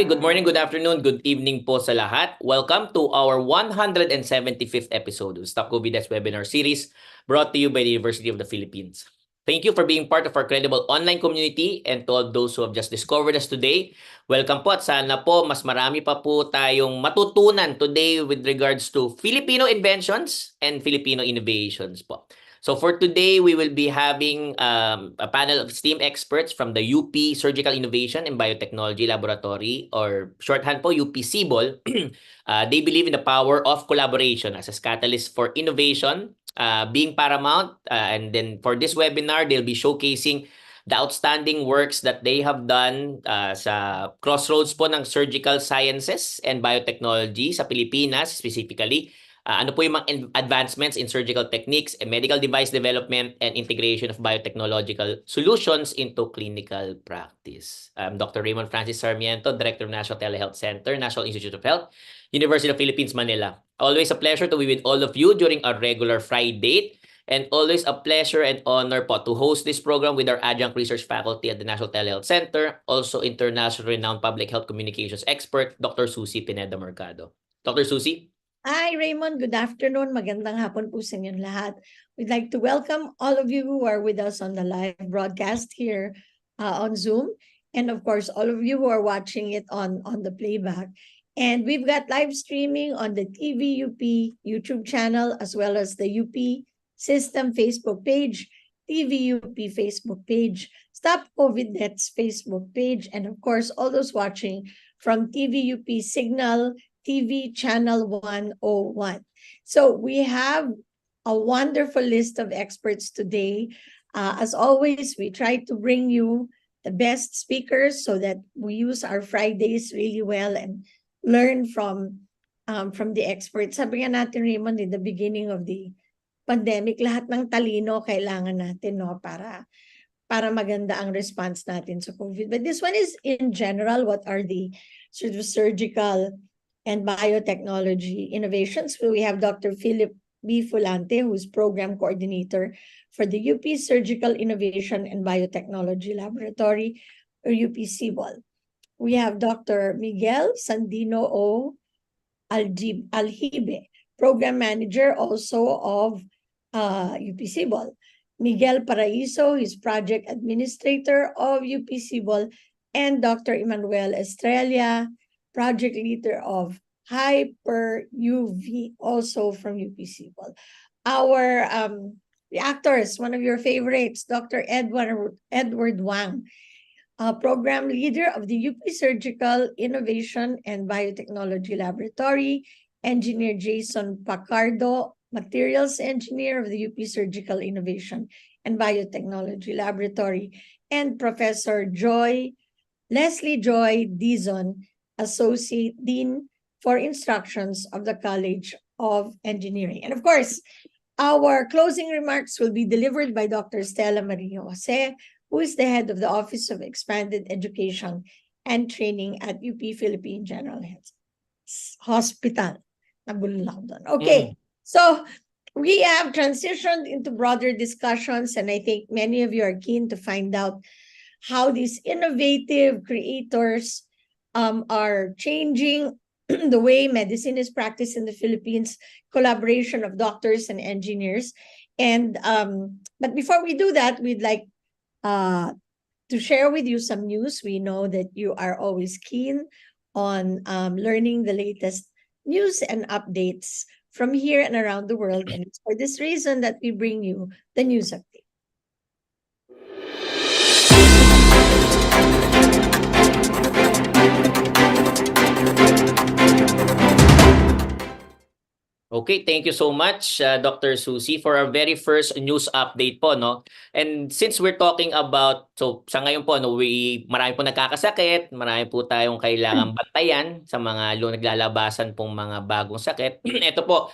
Okay, good morning, good afternoon, good evening po sa lahat. Welcome to our 175th episode of Stop COVID webinar series brought to you by the University of the Philippines. Thank you for being part of our credible online community, and to all those who have just discovered us today, welcome po at sana po mas marami pa po tayong matutunan today with regards to Filipino inventions and Filipino innovations po. So for today, we will be having a panel of STEAM experts from the UP Surgical Innovation and Biotechnology Laboratory, or shorthand po UP SIBOL. They believe in the power of collaboration as a catalyst for innovation, being paramount. And then for this webinar, they'll be showcasing the outstanding works that they have done sa crossroads po ng surgical sciences and biotechnology sa Pilipinas specifically. Ano po yung mga advancements in surgical techniques and medical device development and integration of biotechnological solutions into clinical practice. Dr. Raymond Francis Sarmiento, Director of National Telehealth Center, National Institute of Health, University of Philippines, Manila. Always a pleasure to be with all of you during our regular Friday. And always a pleasure and honor po to host this program with our adjunct research faculty at the National Telehealth Center, also international renowned public health communications expert, Dr. Susie Pineda Mercado. Dr. Susie? Hi, Raymond. Good afternoon. Magandang hapon po sa inyong lahat. We'd like to welcome all of you who are with us on the live broadcast here on Zoom. And of course, all of you who are watching it on the playback. And we've got live streaming on the TVUP YouTube channel, as well as the UP System Facebook page, TVUP Facebook page, Stop COVID Net's Facebook page, and of course, all those watching from TVUP Signal TV Channel 101. So we have a wonderful list of experts today. As always, we try to bring you the best speakers so that we use our Fridays really well and learn from the experts. Sabi nga natin, Raymond, in the beginning of the pandemic, lahat ng talino kailangan natin, no, para maganda ang response natin sa COVID. But this one is in general, what are the sort of surgical and biotechnology innovations? We have Dr. Philip B. Fulante, who's program coordinator for the UP Surgical Innovation and Biotechnology Laboratory, or UP SIBOL. We have Dr. Miguel Sandino O. Aljibe, program manager also of UP SIBOL. Miguel Paraiso, he's project administrator of UP SIBOL, and Dr. Emmanuel Estrella, project leader of Hyper UV, also from UP SIBOL. Our reactors, one of your favorites, Dr. Edward Wang, program leader of the UP Surgical Innovation and Biotechnology Laboratory, engineer Jason Pacardo, materials engineer of the UP Surgical Innovation and Biotechnology Laboratory, and Professor Leslie Joy Dizon, Associate Dean for Instructions of the College of Engineering. And of course, our closing remarks will be delivered by Dr. Stella Maria Jose, who is the head of the Office of Expanded Education and Training at UP Philippine General Hospital. Okay, so we have transitioned into broader discussions, and I think many of you are keen to find out how these innovative creators are changing the way medicine is practiced in the Philippines, collaboration of doctors and engineers. And but before we do that, we'd like to share with you some news. We know that you are always keen on learning the latest news and updates from here and around the world. And it's for this reason that we bring you the news update. Okay, thank you so much, Dr. Susie, for our very first news update po, no? And since we're talking about, so sa ngayon po, no, marami po nagkakasakit, marami po tayong kailangang bantayan sa mga naglalabasan pong mga bagong sakit. Ito po,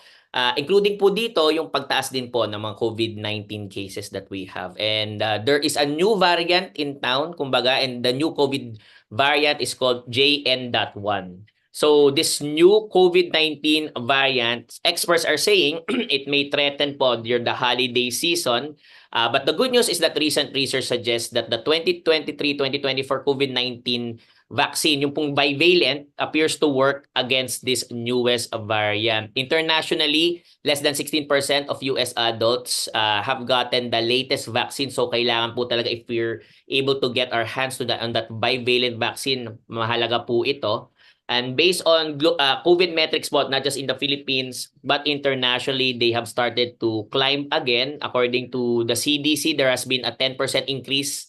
including po dito yung pagtaas din po ng mga COVID-19 cases that we have. And there is a new variant in town, kumbaga, and the new COVID variant is called JN.1. So this new COVID-19 variant, experts are saying it may threaten po during the holiday season. But the good news is that recent research suggests that the 2023-2024 COVID-19 vaccine, yung pong bivalent, appears to work against this newest variant. Internationally, less than 16% of US adults have gotten the latest vaccine. So kailangan po talaga, if we're able to get our hands to on that bivalent vaccine, mahalaga po ito. And based on COVID metrics po, not just in the Philippines, but internationally, they have started to climb again. According to the CDC, there has been a 10% increase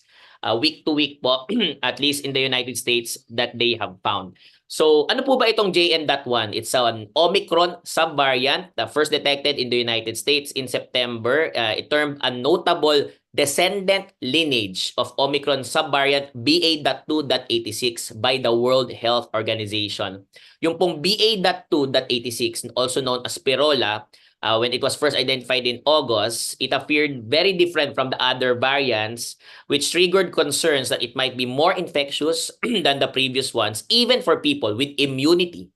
week to week po, at least in the United States, that they have found. So ano po ba itong JN.1? It's an Omicron subvariant, first detected in the United States in September. It termed a notable descendant lineage of Omicron subvariant BA.2.86 by the World Health Organization. Yung pong BA.2.86, also known as Pirola, when it was first identified in August, it appeared very different from the other variants, which triggered concerns that it might be more infectious than the previous ones, even for people with immunity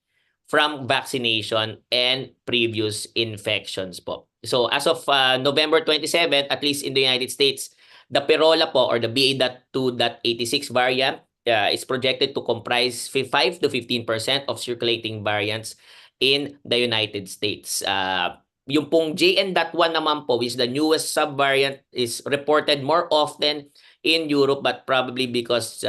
from vaccination and previous infections po. So as of November 27, at least in the United States, the Pirola po, or the BA.2.86 variant is projected to comprise 5 to 15% of circulating variants in the United States. Yung pong JN.1 naman po, which is the newest subvariant, is reported more often in Europe, but probably because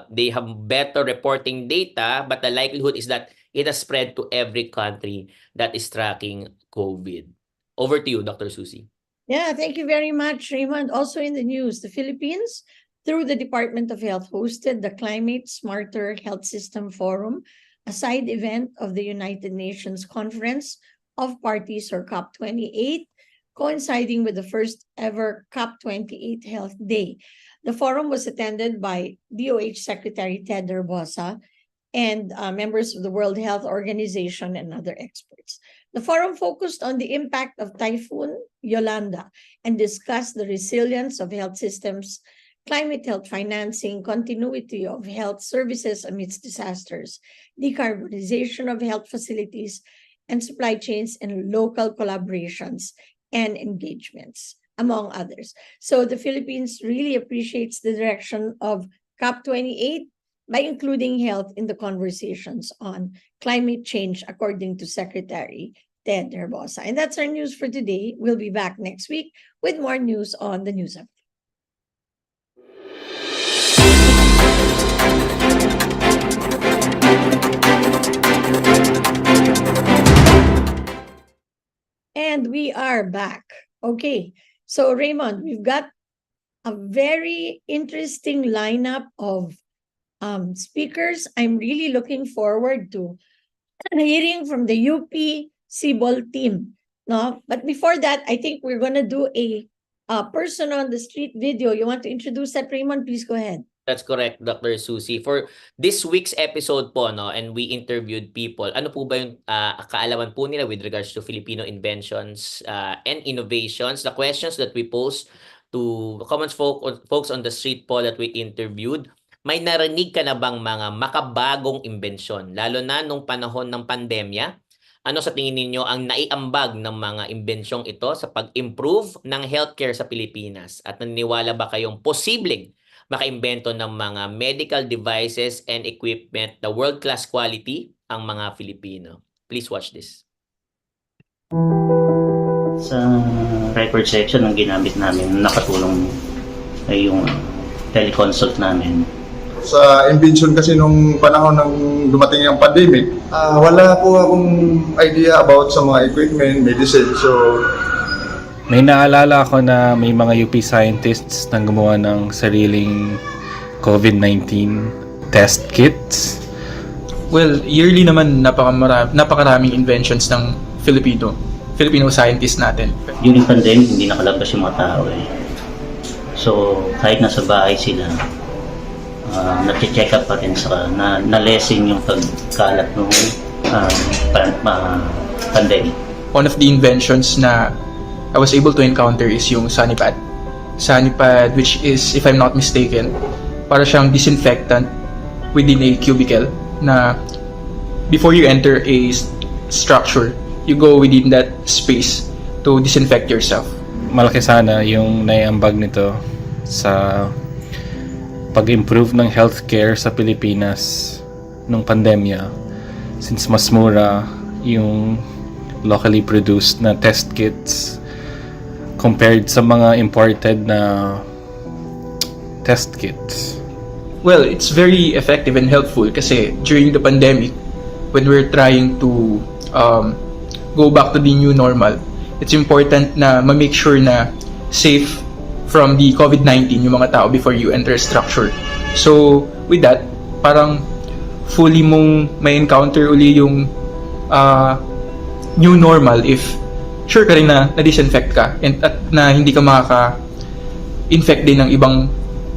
they have better reporting data, but the likelihood is that it has spread to every country that is tracking COVID. Over to you, Dr. Susie. Yeah, thank you very much, Raymond. Also in the news, the Philippines, through the Department of Health, hosted the Climate Smarter Health System Forum, a side event of the United Nations Conference of Parties, or COP28, coinciding with the first ever COP28 Health Day. The forum was attended by DOH Secretary Ted Herbosa and members of the World Health Organization and other experts. The forum focused on the impact of Typhoon Yolanda and discussed the resilience of health systems, climate health financing, continuity of health services amidst disasters, decarbonization of health facilities and supply chains, and local collaborations and engagements, among others. So the Philippines really appreciates the direction of COP28 by including health in the conversations on climate change, according to Secretary Ted Herbosa. And that's our news for today. We'll be back next week with more news on the News Update. And we are back. Okay, so Raymond, we've got a very interesting lineup of speakers. I'm really looking forward to hearing from the UP SIBOL team. No? But before that, I think we're going to do a person on the street video. You want to introduce that, Raymond? Please go ahead. That's correct, Dr. Susie. For this week's episode po, no, and we interviewed people, ano po ba yung kaalaman po nila with regards to Filipino inventions and innovations? The questions that we posed to common folks on the street po that we interviewed, may narinig ka na bang mga makabagong imbensyon, lalo na nung panahon ng pandemya? Ano sa tingin ninyo ang naiambag ng mga imbensyong ito sa pag-improve ng healthcare sa Pilipinas? At naniniwala ba kayong posibleng makaimbento ng mga medical devices and equipment na world-class quality ang mga Filipino? Please watch this. Sa record section ang ginamit namin, nakatulong ay yung teleconsult namin. Sa invention kasi nung panahon ng dumating yung pandemic, wala po akong idea about sa mga equipment, medicine. So, may naalala ako na may mga UP scientists na gumawa ng sariling COVID-19 test kits. Well, yearly naman napakaraming inventions ng Filipino scientists natin. During pandemic, hindi nakalabas yung mga tao eh. So, kahit nasa bahay sila, nati-check up pa rin sa na-lessen yung pagkalat ng pandemic. One of the inventions na I was able to encounter is yung Sanipad. Sanipad, which is, if I'm not mistaken, para siyang disinfectant within a cubicle na before you enter a structure, you go within that space to disinfect yourself. Malaki sana yung naiambag nito sa pag-improve ng healthcare sa Pilipinas nung pandemya, since mas mura yung locally produced na test kits compared sa mga imported na test kits. Well, it's very effective and helpful kasi during the pandemic, when we're trying to go back to the new normal, it's important na ma-make sure na safe from the COVID-19 yung mga tao before you enter a structure. So, with that, parang fully mong may encounter uli yung new normal if sure ka rin na na-disinfect ka and at na hindi ka makaka-infect din ng ibang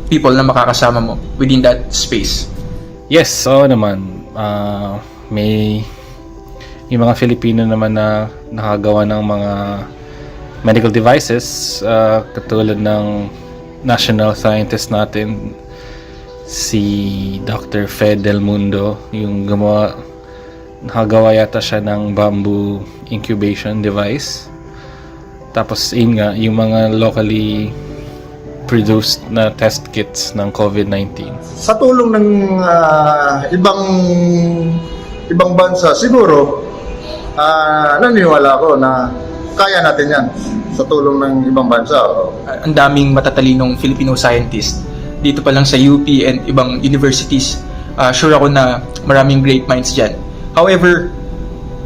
people na makakasama mo within that space. Yes, oo naman. May yung mga Filipino naman na nakagawa ng mga medical devices, katulad ng national scientist natin, si Dr. Fed Del Mundo, yung nakagawa yata siya ng bamboo incubation device. Tapos yun nga, yung mga locally produced na test kits ng COVID-19. Sa tulong ng ibang bansa, siguro naniniwala ako na kaya natin yan sa tulong ng ibang bansa. Ang daming matatalinong Filipino scientists dito pa lang sa UP and ibang universities. Sure ako na maraming great minds dyan. However,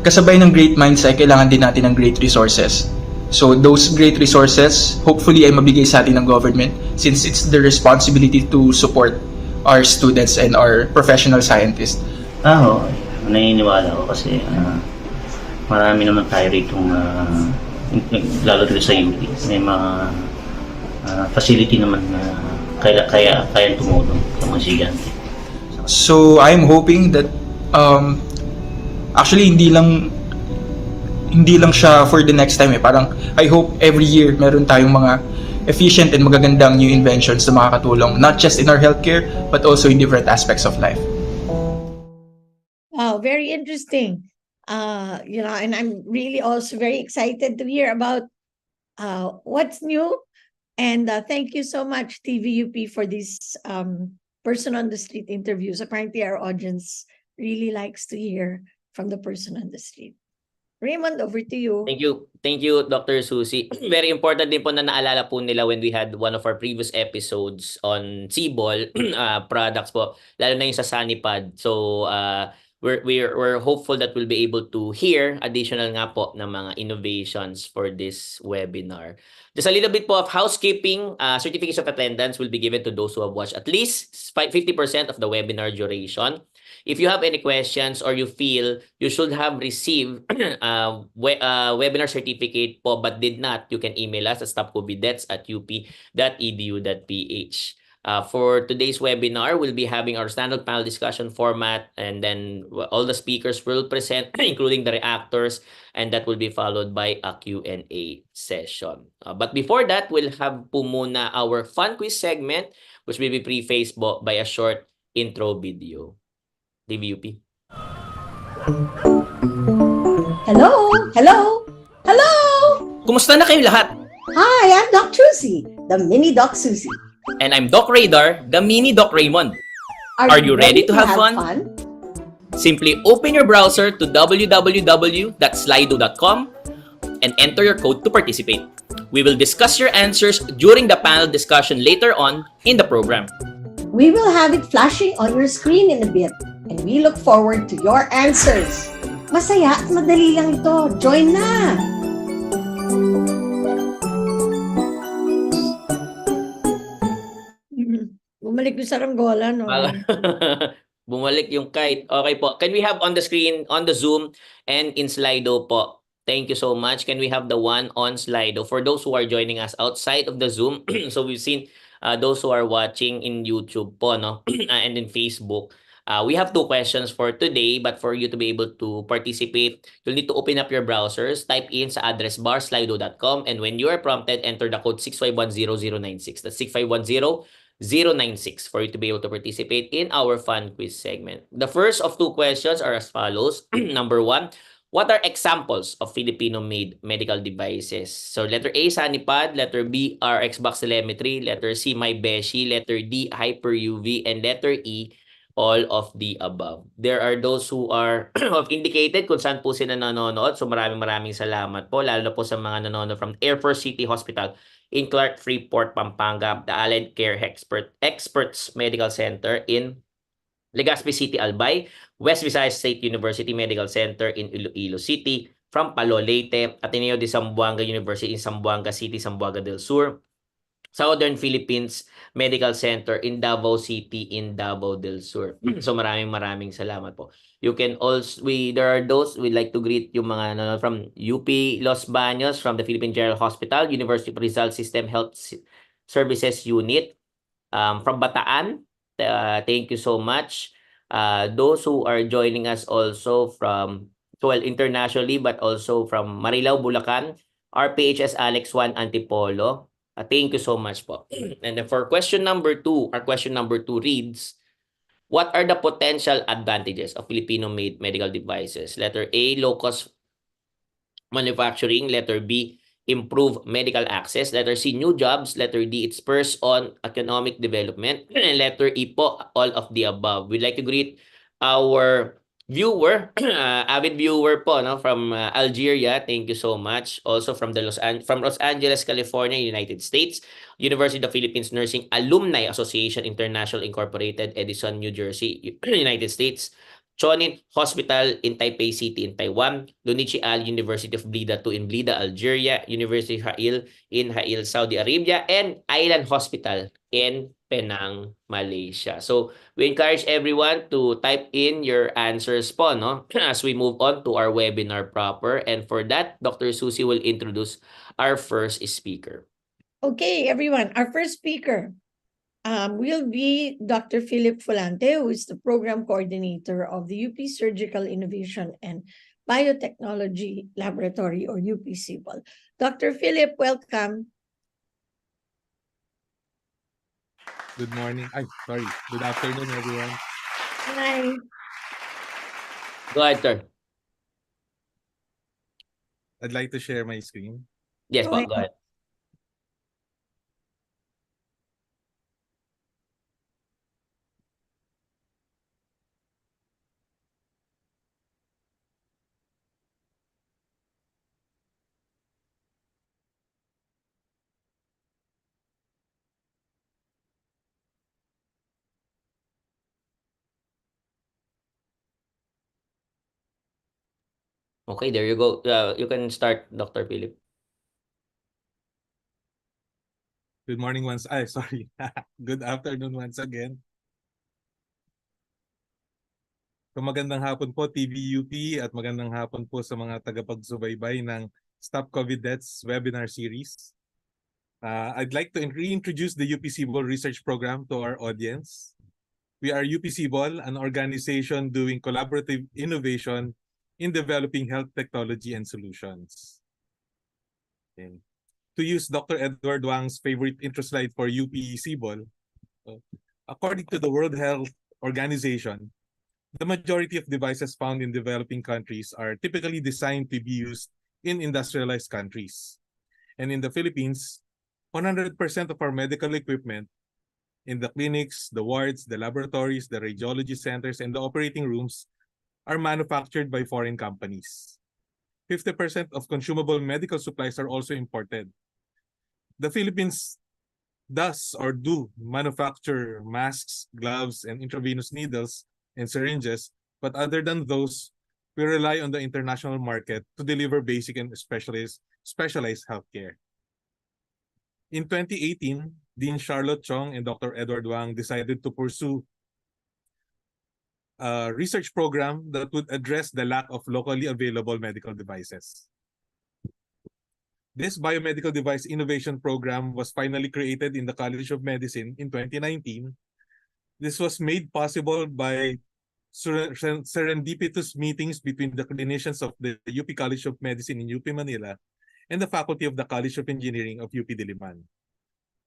kasabay ng great minds ay kailangan din natin ng great resources. So those great resources, hopefully ay mabigay sa atin ng government since it's the responsibility to support our students and our professional scientists. Oo, naniniwala ako kasi marami naman tayo rito lalo dito sa UP. May mga facility naman na kaya tumulong sa mga estudyante. So I'm hoping that actually hindi lang siya for the next time parang I hope every year meron tayong mga efficient and magagandang new inventions na makakatulong not just in our healthcare but also in different aspects of life. Wow, very interesting. And I'm really also very excited to hear about what's new. And thank you so much, TVUP, for these person on the street interviews. Apparently, our audience really likes to hear from the person on the street. Raymond, over to you. Thank you, Dr. Susie. Very important din po na naalala po nila when we had one of our previous episodes on SIBOL products po, lalo na yung sa Sanipad. So, we're hopeful that we'll be able to hear additional nga po ng mga innovations for this webinar. Just a little bit po of housekeeping. Certificates of attendance will be given to those who have watched at least 50% of the webinar duration. If you have any questions or you feel you should have received webinar certificate po but did not, you can email us at stopcoviddeaths@up.edu.ph. For today's webinar, we'll be having our standard panel discussion format, and then all the speakers will present, including the reactors, and that will be followed by a Q&A session. But before that, we'll have po muna our fun quiz segment, which will be prefaced by a short intro video. TVUP. Hello? Hello? Hello? Kumusta na kayo lahat? Hi, I'm Doc Susie, the mini Doc Susie. And I'm Doc Radar, the mini Doc Raymond. Are you ready to have fun? Simply open your browser to www.slido.com and enter your code to participate. We will discuss your answers during the panel discussion later on in the program. We will have it flashing on your screen in a bit, and we look forward to your answers. Masaya at madali lang ito. Join na! Bumalik yung saranggola, no? Bumalik yung kite. Okay po. Can we have on the screen, on the Zoom, and in Slido po? Thank you so much. Can we have the one on Slido? For those who are joining us outside of the Zoom, so we've seen those who are watching in YouTube po, no? And in Facebook. We have 2 questions for today, but for you to be able to participate, you'll need to open up your browsers, type in sa address bar slido.com, and when you are prompted, enter the code 6510096. That's 6510096 for you to be able to participate in our fun quiz segment. The first of 2 questions are as follows. Number 1, What are examples of Filipino-made medical devices? So letter A, Sanipad, letter B, RX box telemetry, letter C, My Beshi, letter D, Hyper UV, and letter E, all of the above. There are those who are have indicated kung saan po sila nanonood. So maraming salamat po, lalo na po sa mga nanonood from Air Force City Hospital in Clark Freeport, Pampanga, the Allied Care Experts Medical Center in Legazpi City, Albay, West Visayas State University Medical Center in Iloilo City, from Palo Leyte, Ateneo de Zamboanga University in Zamboanga City, Zamboanga del Sur, Southern Philippines Medical Center in Davao City in Davao del Sur. So maraming salamat po. You can also there are those we like to greet yung mga from UP Los Baños, from the Philippine General Hospital, University of Rizal System Health Services Unit, from Bataan. Thank you so much. Those who are joining us also from, well, internationally, but also from Marilao, Bulacan, RPHS Alex 1 Antipolo. Thank you so much po. And then for question number 2, our question number 2 reads, what are the potential advantages of Filipino-made medical devices? Letter A, low-cost manufacturing. Letter B, improve medical access. Letter C, new jobs. Letter D, it spurs on economic development. And letter E po, all of the above. We'd like to greet our viewer, avid viewer po, no, from Algeria. Thank you so much. Also from Los Angeles, California, United States. University of the Philippines Nursing Alumni Association International Incorporated, Edison, New Jersey, United States. Chonin Hospital in Taipei City in Taiwan, Lunichi Al University of Blida 2 in Blida, Algeria, University of Hail in Hail, Saudi Arabia, and Island Hospital in Penang, Malaysia. So we encourage everyone to type in your answers po, no? As we move on to our webinar proper. And for that, Dr. Susie will introduce our first speaker. Okay, everyone, our first speaker will be Dr. Philip Fulante, who is the program coordinator of the UP Surgical Innovation and Biotechnology Laboratory, or UP SIBOL. Dr. Philip, welcome. Good morning. Sorry. Good afternoon, everyone. Hi. Go ahead, sir. I'd like to share my screen. Yes, Go po, go ahead. Okay, there you go. You can start, Dr. Philip. Good morning once. Sorry. Good afternoon once again. So magandang hapon po, TVUP, at magandang hapon po sa mga tagapagsubaybay ng Stop COVID Deaths webinar series. I'd like to reintroduce the UP SIBOL research program to our audience. We are UP SIBOL, an organization doing collaborative innovation in developing health technology and solutions. Okay. To use Dr. Edward Wang's favorite intro slide for UP SIBOL, according to the World Health Organization, the majority of devices found in developing countries are typically designed to be used in industrialized countries. And in the Philippines, 100% of our medical equipment in the clinics, the wards, the laboratories, the radiology centers, and the operating rooms are manufactured by foreign companies. 50% of consumable medical supplies are also imported. The Philippines do manufacture masks, gloves, and intravenous needles and syringes, but other than those, we rely on the international market to deliver basic and specialized healthcare. In 2018, Dean Charlotte Chong and Dr. Edward Wang decided to pursue a research program that would address the lack of locally available medical devices. This biomedical device innovation program was finally created in the College of Medicine in 2019. This was made possible by serendipitous meetings between the clinicians of the UP College of Medicine in UP Manila and the faculty of the College of Engineering of UP Diliman.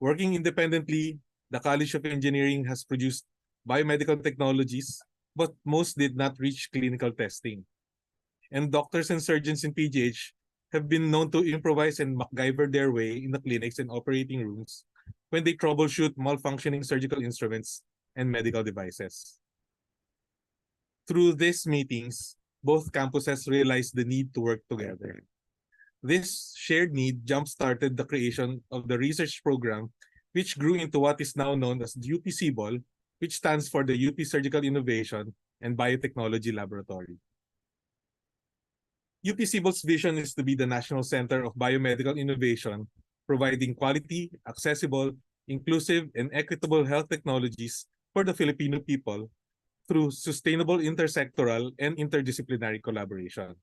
Working independently, the College of Engineering has produced biomedical technologies, but most did not reach clinical testing. and doctors and surgeons in PGH have been known to improvise and MacGyver their way in the clinics and operating rooms when they troubleshoot malfunctioning surgical instruments and medical devices. Through these meetings, both campuses realized the need to work together. This shared need jump-started the creation of the research program, which grew into what is now known as the UP SIBOL, which stands for the UP Surgical Innovation and Biotechnology Laboratory. UP SIBOL's vision is to be the national center of biomedical innovation, providing quality, accessible, inclusive, and equitable health technologies for the Filipino people through sustainable intersectoral and interdisciplinary collaboration.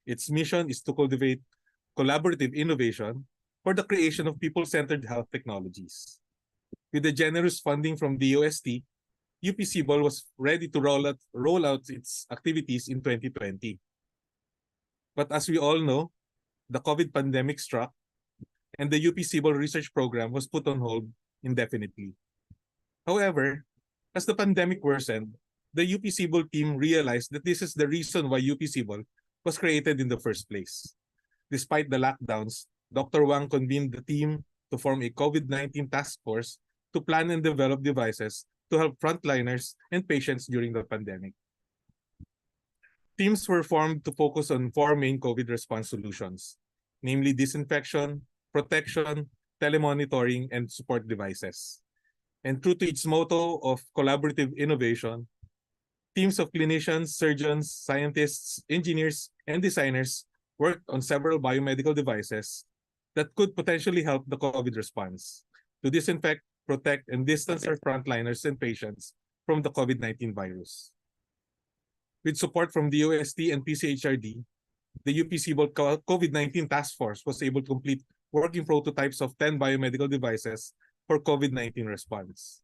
Its mission is to cultivate collaborative innovation for the creation of people-centered health technologies. With the generous funding from the DOST, UP SIBOL was ready to roll out its activities in 2020. But as we all know, the COVID pandemic struck and the UP SIBOL research program was put on hold indefinitely. However, as the pandemic worsened, the UP SIBOL team realized that this is the reason why UP SIBOL was created in the first place. Despite the lockdowns, Dr. Wang convened the team to form a COVID-19 task force to plan and develop devices to help frontliners and patients during the pandemic. Teams were formed to focus on four main COVID response solutions, namely disinfection, protection, telemonitoring, and support devices. And true to its motto of collaborative innovation, teams of clinicians, surgeons, scientists, engineers, and designers worked on several biomedical devices that could potentially help the COVID response to disinfect, protect, and distance our frontliners and patients from the COVID-19 virus. With support from DOST and PCHRD, the UP SIBOL COVID-19 task force was able to complete working prototypes of 10 biomedical devices for COVID-19 response.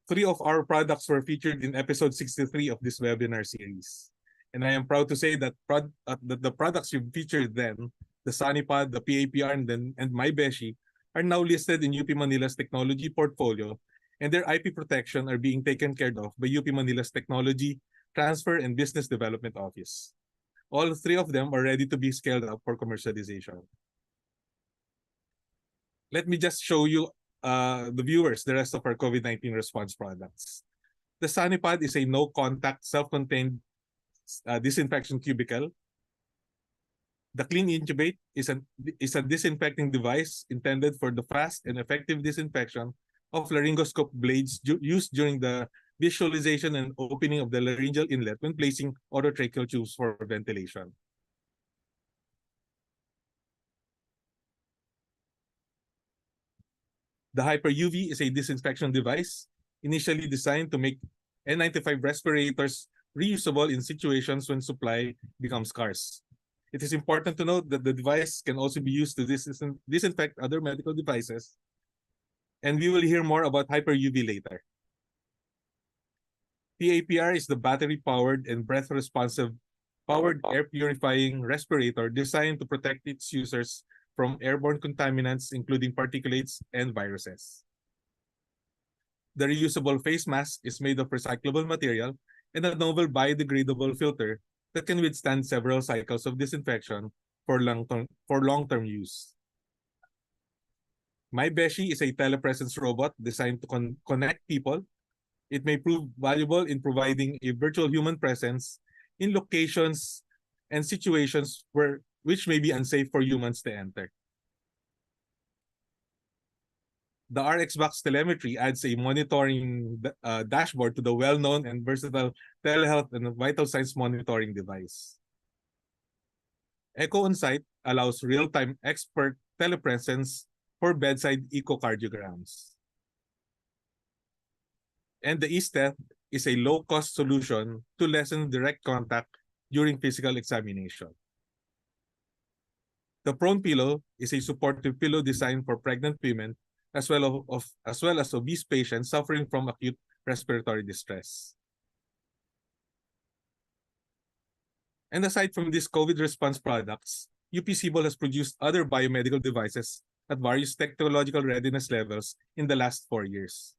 3 of our products were featured in episode 63 of this webinar series. And I am proud to say that the products you featured then, the SaniPad, the PAPR, and MyBeshi, are now listed in UP Manila's technology portfolio, and their IP protection are being taken care of by UP Manila's Technology, Transfer, and Business Development Office. All 3 of them are ready to be scaled up for commercialization. Let me just show you the viewers the rest of our COVID-19 response products. The SaniPad is a no-contact, self-contained disinfection cubicle. The Clean Intubate is a disinfecting device intended for the fast and effective disinfection of laryngoscope blades used during the visualization and opening of the laryngeal inlet when placing orotracheal tubes for ventilation. The Hyper UV is a disinfection device initially designed to make N95 respirators reusable in situations when supply becomes scarce. It is important to note that the device can also be used to disinfect other medical devices, and we will hear more about Hyper UV later. PAPR is the battery-powered and breath-responsive powered air purifying respirator designed to protect its users from airborne contaminants, including particulates and viruses. The reusable face mask is made of recyclable material and a novel biodegradable filter that can withstand several cycles of disinfection for long-term use. MyBeshi is a telepresence robot designed to connect people. It may prove valuable in providing a virtual human presence in locations and situations which may be unsafe for humans to enter. The RxBox telemetry adds a monitoring dashboard to the well-known and versatile telehealth and vital signs monitoring device. Echo On-Site allows real-time expert telepresence for bedside echocardiograms. And the eSteth is a low-cost solution to lessen direct contact during physical examination. The Prone Pillow is a supportive pillow designed for pregnant women as well as obese patients suffering from acute respiratory distress. And aside from these COVID response products, UP SIBOL has produced other biomedical devices at various technological readiness levels in the last 4 years.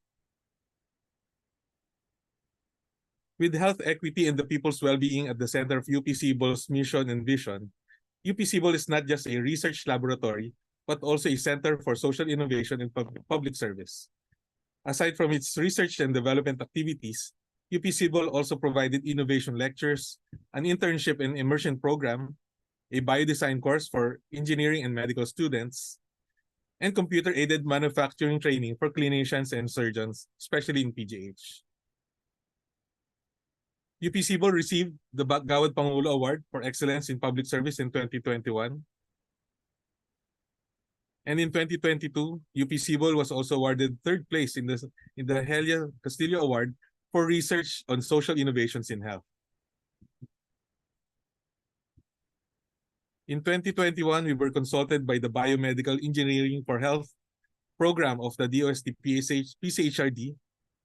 With health equity and the people's well-being at the center of UP SIBOL's mission and vision, UP SIBOL is not just a research laboratory, but also a center for social innovation and public service. Aside from its research and development activities, UP SIBOL also provided innovation lectures, an internship and immersion program, a biodesign course for engineering and medical students, and computer-aided manufacturing training for clinicians and surgeons, especially in PGH. UP SIBOL received the Gawad Pangulo Award for Excellence in Public Service in 2021. And in 2022, UP SIBOL was also awarded third place in the Helia Castillo Award for research on social innovations in health. In 2021, we were consulted by the Biomedical Engineering for Health program of the DOST PCHRD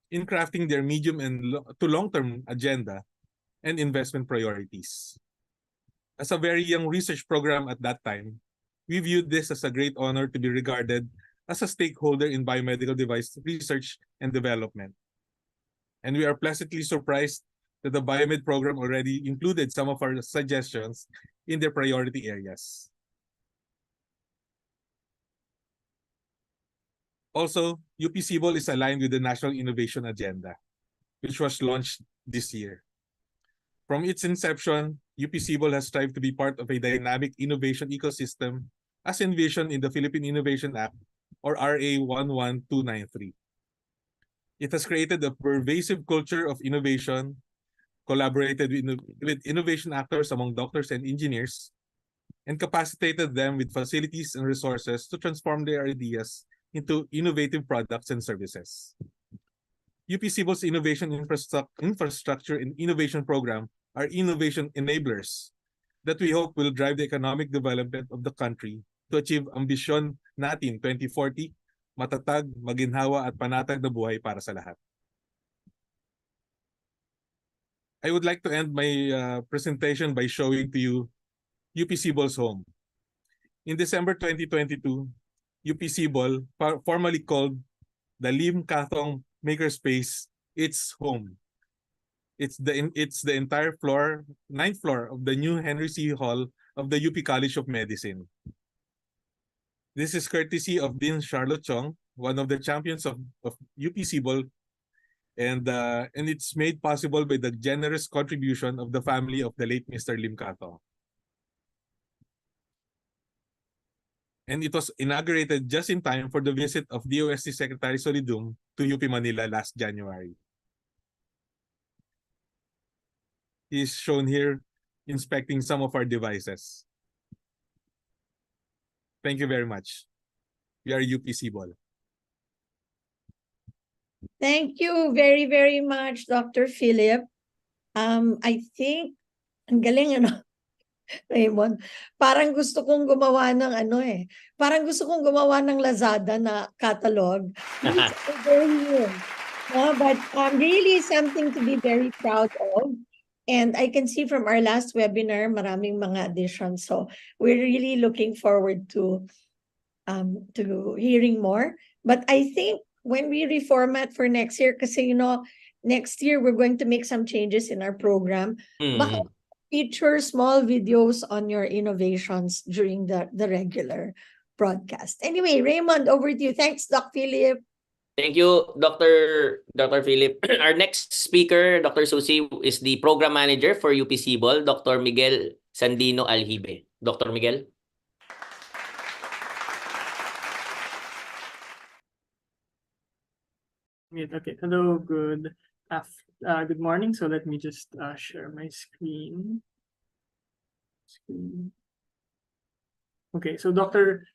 in crafting their medium and to long-term agenda and investment priorities. As a very young research program at that time, we viewed this as a great honor to be regarded as a stakeholder in biomedical device research and development. And we are pleasantly surprised that the Biomed program already included some of our suggestions in their priority areas. Also, UP SIBOL is aligned with the National Innovation Agenda, which was launched this year. From its inception, UP SIBOL has strived to be part of a dynamic innovation ecosystem as envisioned in the Philippine Innovation Act, or RA 11293. It has created a pervasive culture of innovation, collaborated with innovation actors among doctors and engineers, and capacitated them with facilities and resources to transform their ideas into innovative products and services. UP SIBOL's Innovation Infrastructure and Innovation Program are innovation enablers that we hope will drive the economic development of the country to achieve ambisyon natin 2040, matatag, maginhawa at panatag na buhay para sa lahat. I would like to end my presentation by showing to you UP SIBOL's home. In December 2022, UP SIBOL, formerly called the Lim Kathong Makerspace, its home. It's the entire floor, 9th floor of the new Henry C. Hall of the UP College of Medicine. This is courtesy of Dean Charlotte Chong, one of the champions of UP SIBOL, and it's made possible by the generous contribution of the family of the late Mr. Lim Kathong. And it was inaugurated just in time for the visit of DOST Secretary Solidum to UP Manila last January. He is shown here inspecting some of our devices. Thank you very much. We are UP SIBOL. Thank you very, very much, Dr. Philip. I think, ang galing ano, Raymond, parang gusto kong gumawa ng parang gusto kong gumawa ng Lazada na catalog. It's over here. But really something to be very proud of. And I can see from our last webinar, maraming mga additions. So we're really looking forward to hearing more. But I think when we reformat for next year, kasi next year we're going to make some changes in our program. Baka feature small videos on your innovations during the regular broadcast. Anyway, Raymond, over to you. Thanks, Doc Philip. Thank you, Dr. Philip. Our next speaker, Dr. Susie, is the Program Manager for UP SIBOL, Dr. Miguel Sandino Aljibe. Dr. Miguel? Okay. Hello. Good morning. So let me just share my screen. Okay. So Dr.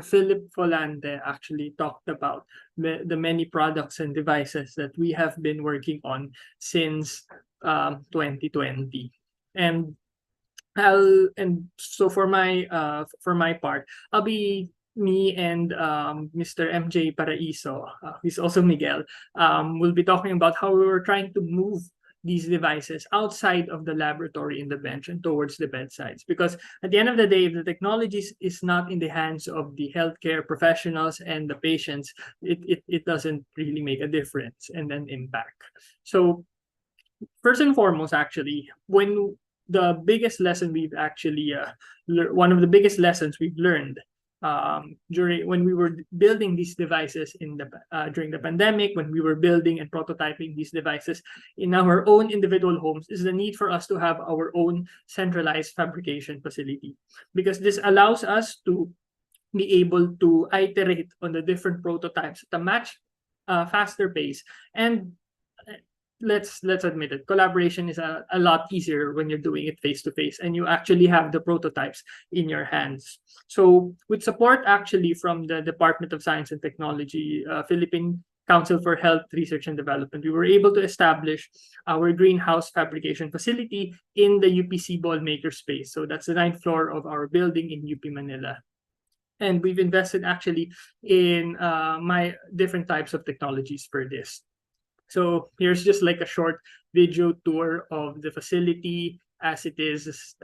Philip Volante actually talked about the many products and devices that we have been working on since 2020, and so for my part, I'll be me and Mr. MJ Paraiso, who's also Miguel, will be talking about how we were trying to move these devices outside of the laboratory in the bench and towards the bedsides. Because at the end of the day, if the technology is not in the hands of the healthcare professionals and the patients, it doesn't really make a difference and an impact. So first and foremost, actually, when the biggest lesson we've actually one of the biggest lessons we've learned during when we were building these devices in the during the pandemic, when we were building and prototyping these devices in our own individual homes, is the need for us to have our own centralized fabrication facility, because this allows us to be able to iterate on the different prototypes at a much faster pace. And let's admit it, collaboration is a lot easier when you're doing it face to face and you actually have the prototypes in your hands. So with support actually from the Department of Science and Technology, Philippine Council for Health Research and Development, we were able to establish our greenhouse fabrication facility in the UP SIBOL makerspace. So that's the 9th floor of our building in UP Manila. And we've invested actually in my different types of technologies for this. So here's just like a short video tour of the facility as it is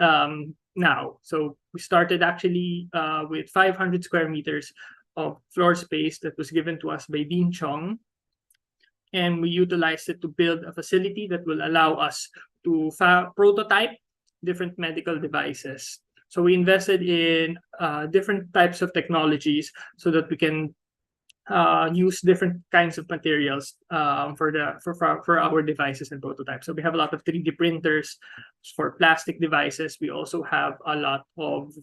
now. So we started actually with 500 square meters of floor space that was given to us by Dean Chong. And we utilized it to build a facility that will allow us to prototype different medical devices. So we invested in different types of technologies so that we can use different kinds of materials for our devices and prototypes. So we have a lot of 3D printers for plastic devices. We also have a lot of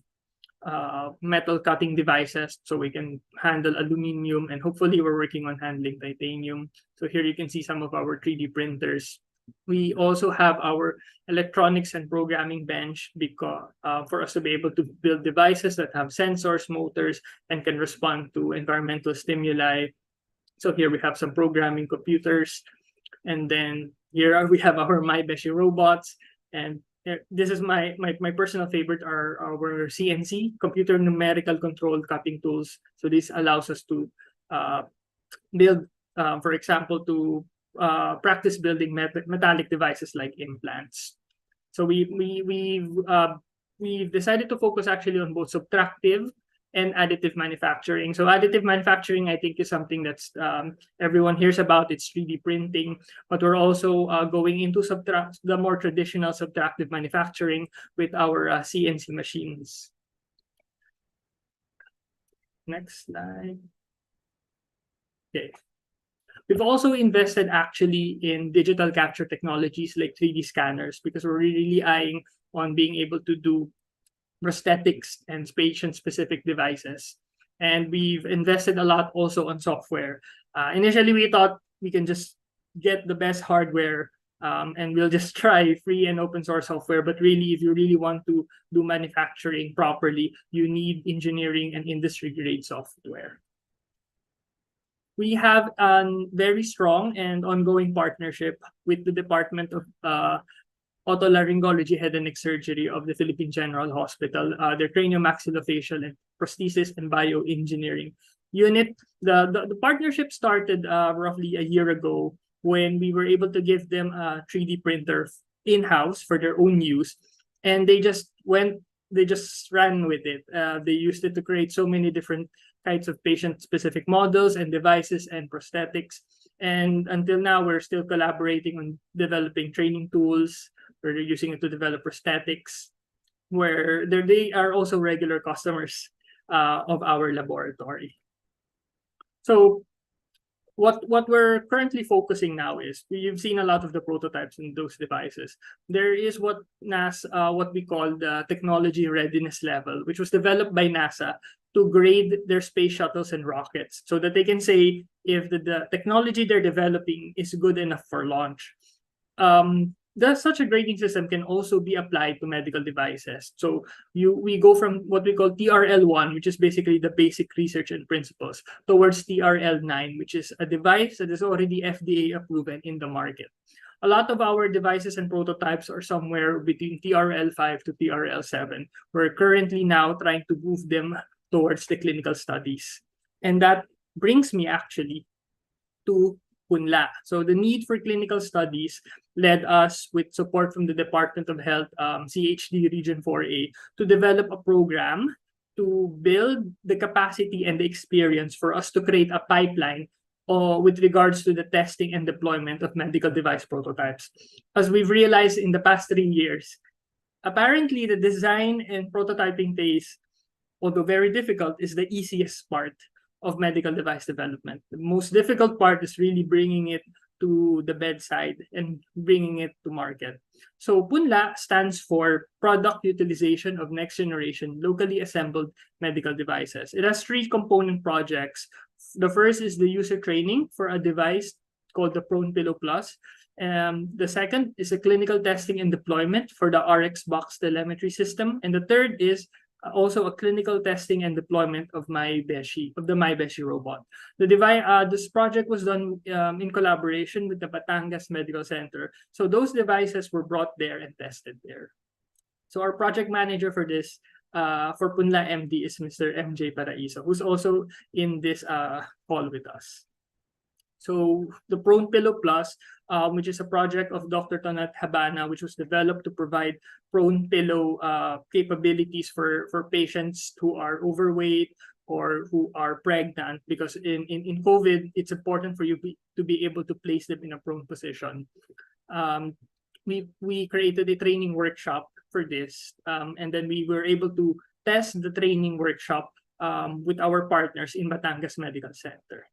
metal cutting devices, so we can handle aluminum, and hopefully we're working on handling titanium. So here you can see some of our 3D printers. We also have our electronics and programming bench because for us to be able to build devices that have sensors, motors, and can respond to environmental stimuli. So here we have some programming computers, and then here we have our MyBeshi robots. And this is my personal favorite are our CNC, computer numerical control cutting tools. So this allows us to build, for example, to practice building metallic devices like implants. So we've decided to focus actually on both subtractive and additive manufacturing. So additive manufacturing, I think, is something that's everyone hears about. It's 3D printing, but we're also going into the more traditional subtractive manufacturing with our CNC machines. Next slide. Okay. We've also invested actually in digital capture technologies like 3D scanners, because we're really eyeing on being able to do prosthetics and patient-specific devices. And we've invested a lot also on software. Initially, we thought we can just get the best hardware and we'll just try free and open source software. But really, if you really want to do manufacturing properly, you need engineering and industry-grade software. We have a very strong and ongoing partnership with the Department of Otolaryngology, Head and Neck Surgery of the Philippine General Hospital, their craniomaxillofacial and prosthesis and bioengineering unit. The partnership started roughly a year ago when we were able to give them a 3D printer in-house for their own use, and they just ran with it. They used it to create so many different kinds of patient-specific models and devices and prosthetics. And until now, we're still collaborating on developing training tools. We're using it to develop prosthetics, where they are also regular customers of our laboratory. So what we're currently focusing now is, you've seen a lot of the prototypes in those devices. There is what we call the technology readiness level, which was developed by NASA to grade their space shuttles and rockets, so that they can say if the technology they're developing is good enough for launch. Such a grading system can also be applied to medical devices. So we go from what we call TRL1, which is basically the basic research and principles, towards TRL9, which is a device that is already FDA approved and in the market. A lot of our devices and prototypes are somewhere between TRL5 to TRL7. We're currently now trying to move them towards the clinical studies. And that brings me actually to Punla. So the need for clinical studies led us, with support from the Department of Health, CHD Region 4A, to develop a program to build the capacity and the experience for us to create a pipeline with regards to the testing and deployment of medical device prototypes. As we've realized in the past 3 years, apparently the design and prototyping phase, although very difficult, is the easiest part of medical device development. The most difficult part is really bringing it to the bedside and bringing it to market. So PUNLA stands for Product Utilization of Next Generation Locally Assembled Medical Devices. It has 3 component projects. The first is the user training for a device called the Prone Pillow Plus. The second is a clinical testing and deployment for the RX box telemetry system. And the third is also a clinical testing and deployment of the MyBeshi robot. This project was done in collaboration with the Batangas Medical Center. So those devices were brought there and tested there. So our project manager for this, for PUNLA MD, is Mr. MJ Paraiso, who's also in this call with us. So the Prone Pillow Plus, which is a project of Dr. Tonat Habana, which was developed to provide prone pillow capabilities for patients who are overweight or who are pregnant, because in COVID, it's important for you to be able to place them in a prone position. We created a training workshop for this, and then we were able to test the training workshop with our partners in Batangas Medical Center.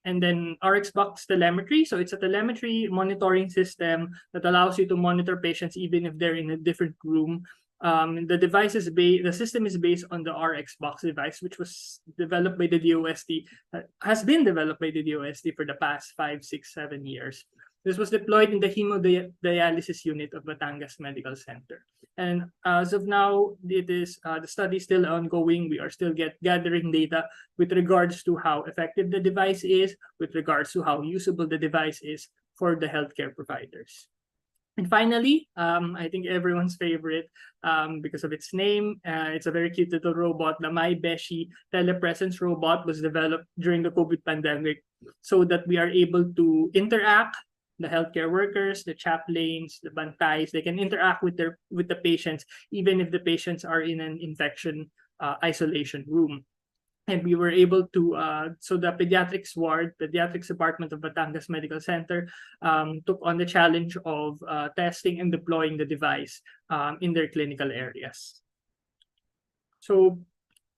And then RxBox telemetry. So it's a telemetry monitoring system that allows you to monitor patients even if they're in a different room. The system is based on the RxBox device, which was developed by the DOST, has been developed by the DOST for the past 5, 6, 7 years. This was deployed in the hemodialysis unit of Batangas Medical Center. And as of now, the study is still ongoing. We are still gathering data with regards to how effective the device is, with regards to how usable the device is for the healthcare providers. And finally, I think everyone's favorite, because of its name, it's a very cute little robot. The MyBeshi telepresence robot was developed during the COVID pandemic so that we are able to interact. The healthcare workers, the chaplains, the bantays, they can interact with the patients, even if the patients are in an infection isolation room. And we were able to, so the pediatrics department of Batangas Medical Center took on the challenge of testing and deploying the device in their clinical areas. So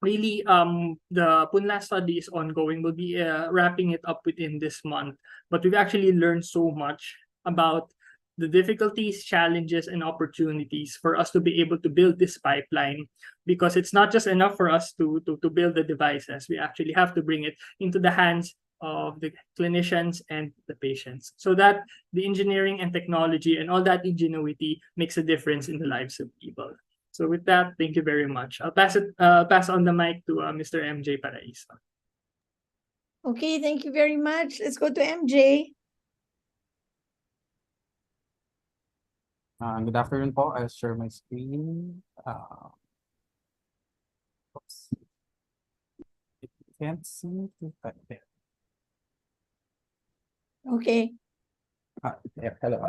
really, the PUNLA study is ongoing. We'll be wrapping it up within this month. But we've actually learned so much about the difficulties, challenges, and opportunities for us to be able to build this pipeline, because it's not just enough for us to build the devices. We actually have to bring it into the hands of the clinicians and the patients, so that the engineering and technology and all that ingenuity makes a difference in the lives of people. So with that, thank you very much. I'll pass on the mic to Mr. MJ Paraiso. Okay, thank you very much. Let's go to MJ. Good afternoon po. I'll share my screen. Oops. It can't seem to type there. Okay. Yeah, hello.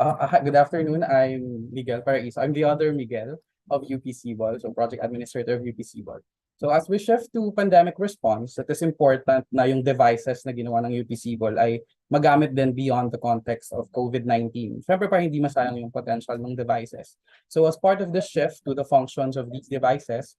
Good afternoon. I'm Miguel Paraiso. I'm the other Miguel of UP SIBOL, so Project Administrator of UP SIBOL. So as we shift to pandemic response, it is important na yung devices na ginawa ng UP SIBOL ay magamit din beyond the context of COVID-19. Siyempre para hindi masayang yung potential ng devices. So as part of the shift to the functions of these devices,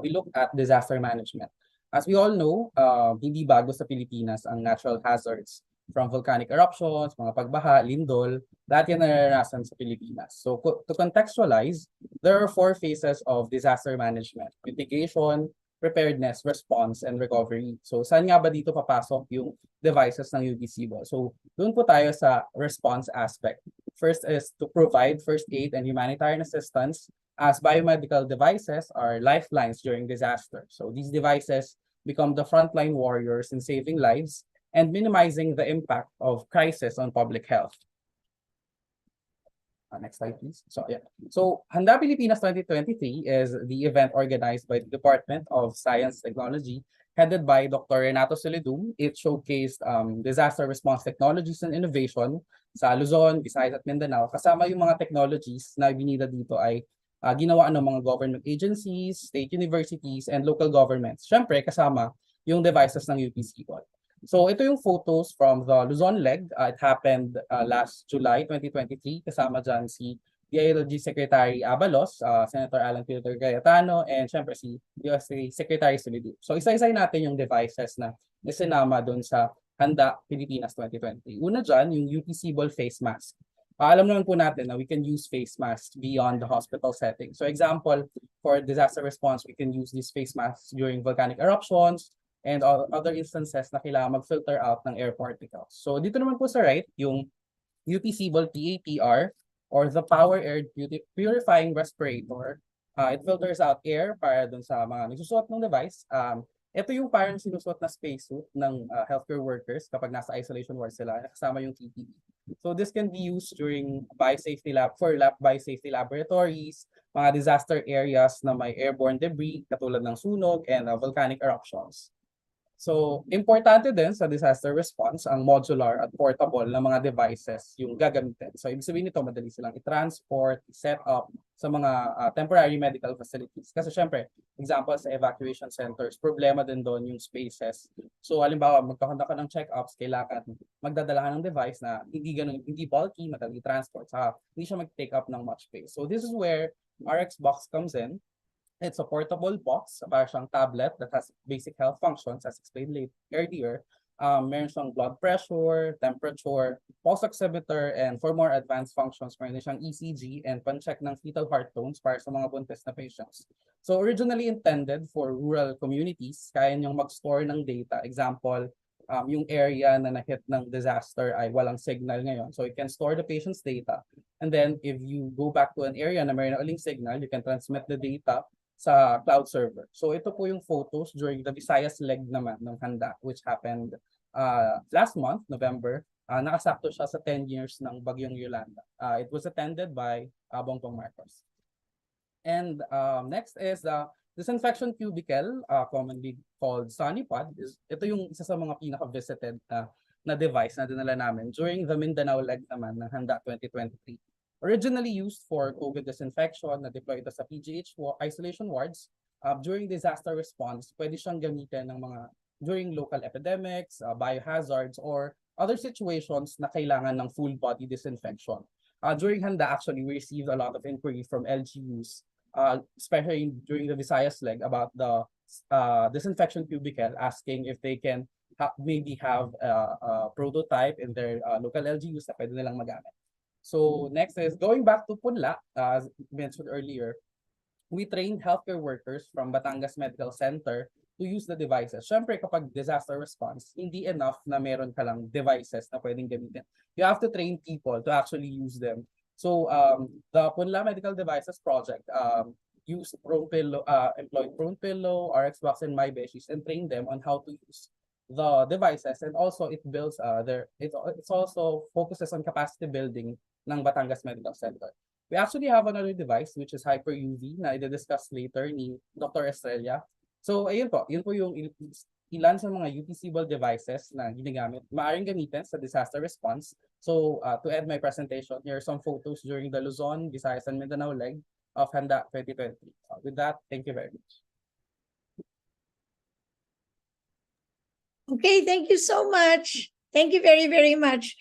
we look at disaster management. As we all know, hindi bago sa Pilipinas ang natural hazards, from volcanic eruptions, mga pagbaha, lindol, lahat yan naranasan sa Pilipinas. So to contextualize, there are 4 phases of disaster management: mitigation, preparedness, response, and recovery. So saan nga ba dito papasok yung devices ng UP SIBOL? So doon po tayo sa response aspect. First is to provide first aid and humanitarian assistance, as biomedical devices are lifelines during disaster. So these devices become the frontline warriors in saving lives and minimizing the impact of crisis on public health. Next slide, please. So Handa Pilipinas 2023 is the event organized by the Department of Science and Technology, headed by Dr. Renato Solidum. It showcased disaster response technologies and innovation sa Luzon, Visayas, at Mindanao. Kasama yung mga technologies na binida dito ay ginawa ng mga government agencies, state universities, and local governments. Siyempre, kasama yung devices ng UP SIBOL. So ito yung photos from the Luzon leg. It happened last July 2023. Kasama dyan si DILG Secretary Abalos, Senator Alan Peter Cayetano, and syempre si DOST Secretary Solido. So isa-isay natin yung devices na isinama doon sa Handa Pilipinas 2020. Una dyan, yung UP SIBOL face mask. Alam naman po natin na we can use face masks beyond the hospital setting. So example, for disaster response, we can use these face masks during volcanic eruptions and other instances na kailangan mag-filter out ng air particles. So dito naman po sa right, yung UP SIBOL PAPR or the Power Air Purifying Respirator. It filters out air para dun sa mga nagsusuot ng device. Ito yung parang sinusuot na spacesuit ng healthcare workers kapag nasa isolation ward sila, kasama yung PPE. So this can be used during biosafety laboratories, mga disaster areas na may airborne debris katulad ng sunog and volcanic eruptions. So, importante din sa disaster response ang modular at portable na mga devices yung gagamitin. So, ibig sabihin nito, madali silang i-transport, i-set up sa mga temporary medical facilities. Kasi syempre, example sa evacuation centers, problema din doon yung spaces. So, halimbawa, magkakonda ka ng check-ups, kailangan magdadala ka ng device na hindi bulky, madali transport, saka hindi siya mag-take up ng much space. So, this is where RX box comes in. It's a portable box, para siyang tablet that has basic health functions as explained earlier. Meron siyang blood pressure, temperature, pulse oximeter, and for more advanced functions, meron siyang ECG and pan-check ng fetal heart tones para sa mga buntis na patients. So originally intended for rural communities, kaya niyang mag-store ng data. Example, yung area na na-hit ng disaster ay walang signal ngayon. So you can store the patient's data. And then if you go back to an area na mayroon na uling signal, you can transmit the data sa cloud server. So ito po yung photos during the Visayas leg naman ng Handa, which happened last month, November. Nakasakto siya sa 10 years ng Bagyong Yolanda. It was attended by Bongbong Marcos. And next is the disinfection cubicle, commonly called Sunnypod. Ito yung isa sa mga pinaka-visited na device na dinala namin during the Mindanao leg naman ng Handa 2023. Originally used for COVID disinfection, na-deploy ito sa PGH isolation wards. During disaster response, pwede siyang gamitin ng during local epidemics, biohazards, or other situations na kailangan ng full body disinfection. During Handa, actually, we received a lot of inquiry from LGUs, especially during the Visayas leg, about the disinfection cubicle, asking if they can maybe have a prototype in their local LGUs na pwede nilang magamit. So next is going back to Punla, as mentioned earlier, we trained healthcare workers from Batangas Medical Center to use the devices. Syempre kapag disaster response, hindi enough na meron ka lang devices na pwedeng gamitin. You have to train people to actually use them. So the Punla Medical Devices Project used employed Prone Pillow, RX Box, and My Beshies and trained them on how to use the devices, and also it builds it also focuses on capacity building ng Batangas Medical Center. We actually have another device which is Hyper UV na i-discuss later ni Dr. Estrella. So ayun po, yun po yung ilan sa mga UP SIBOL devices na ginagamit, maaaring gamitin sa disaster response. So to end my presentation, here are some photos during the Luzon, Visayas, and Mindanao leg of Handa 2020. With that, thank you very much. Okay, thank you so much. Thank you very, very much.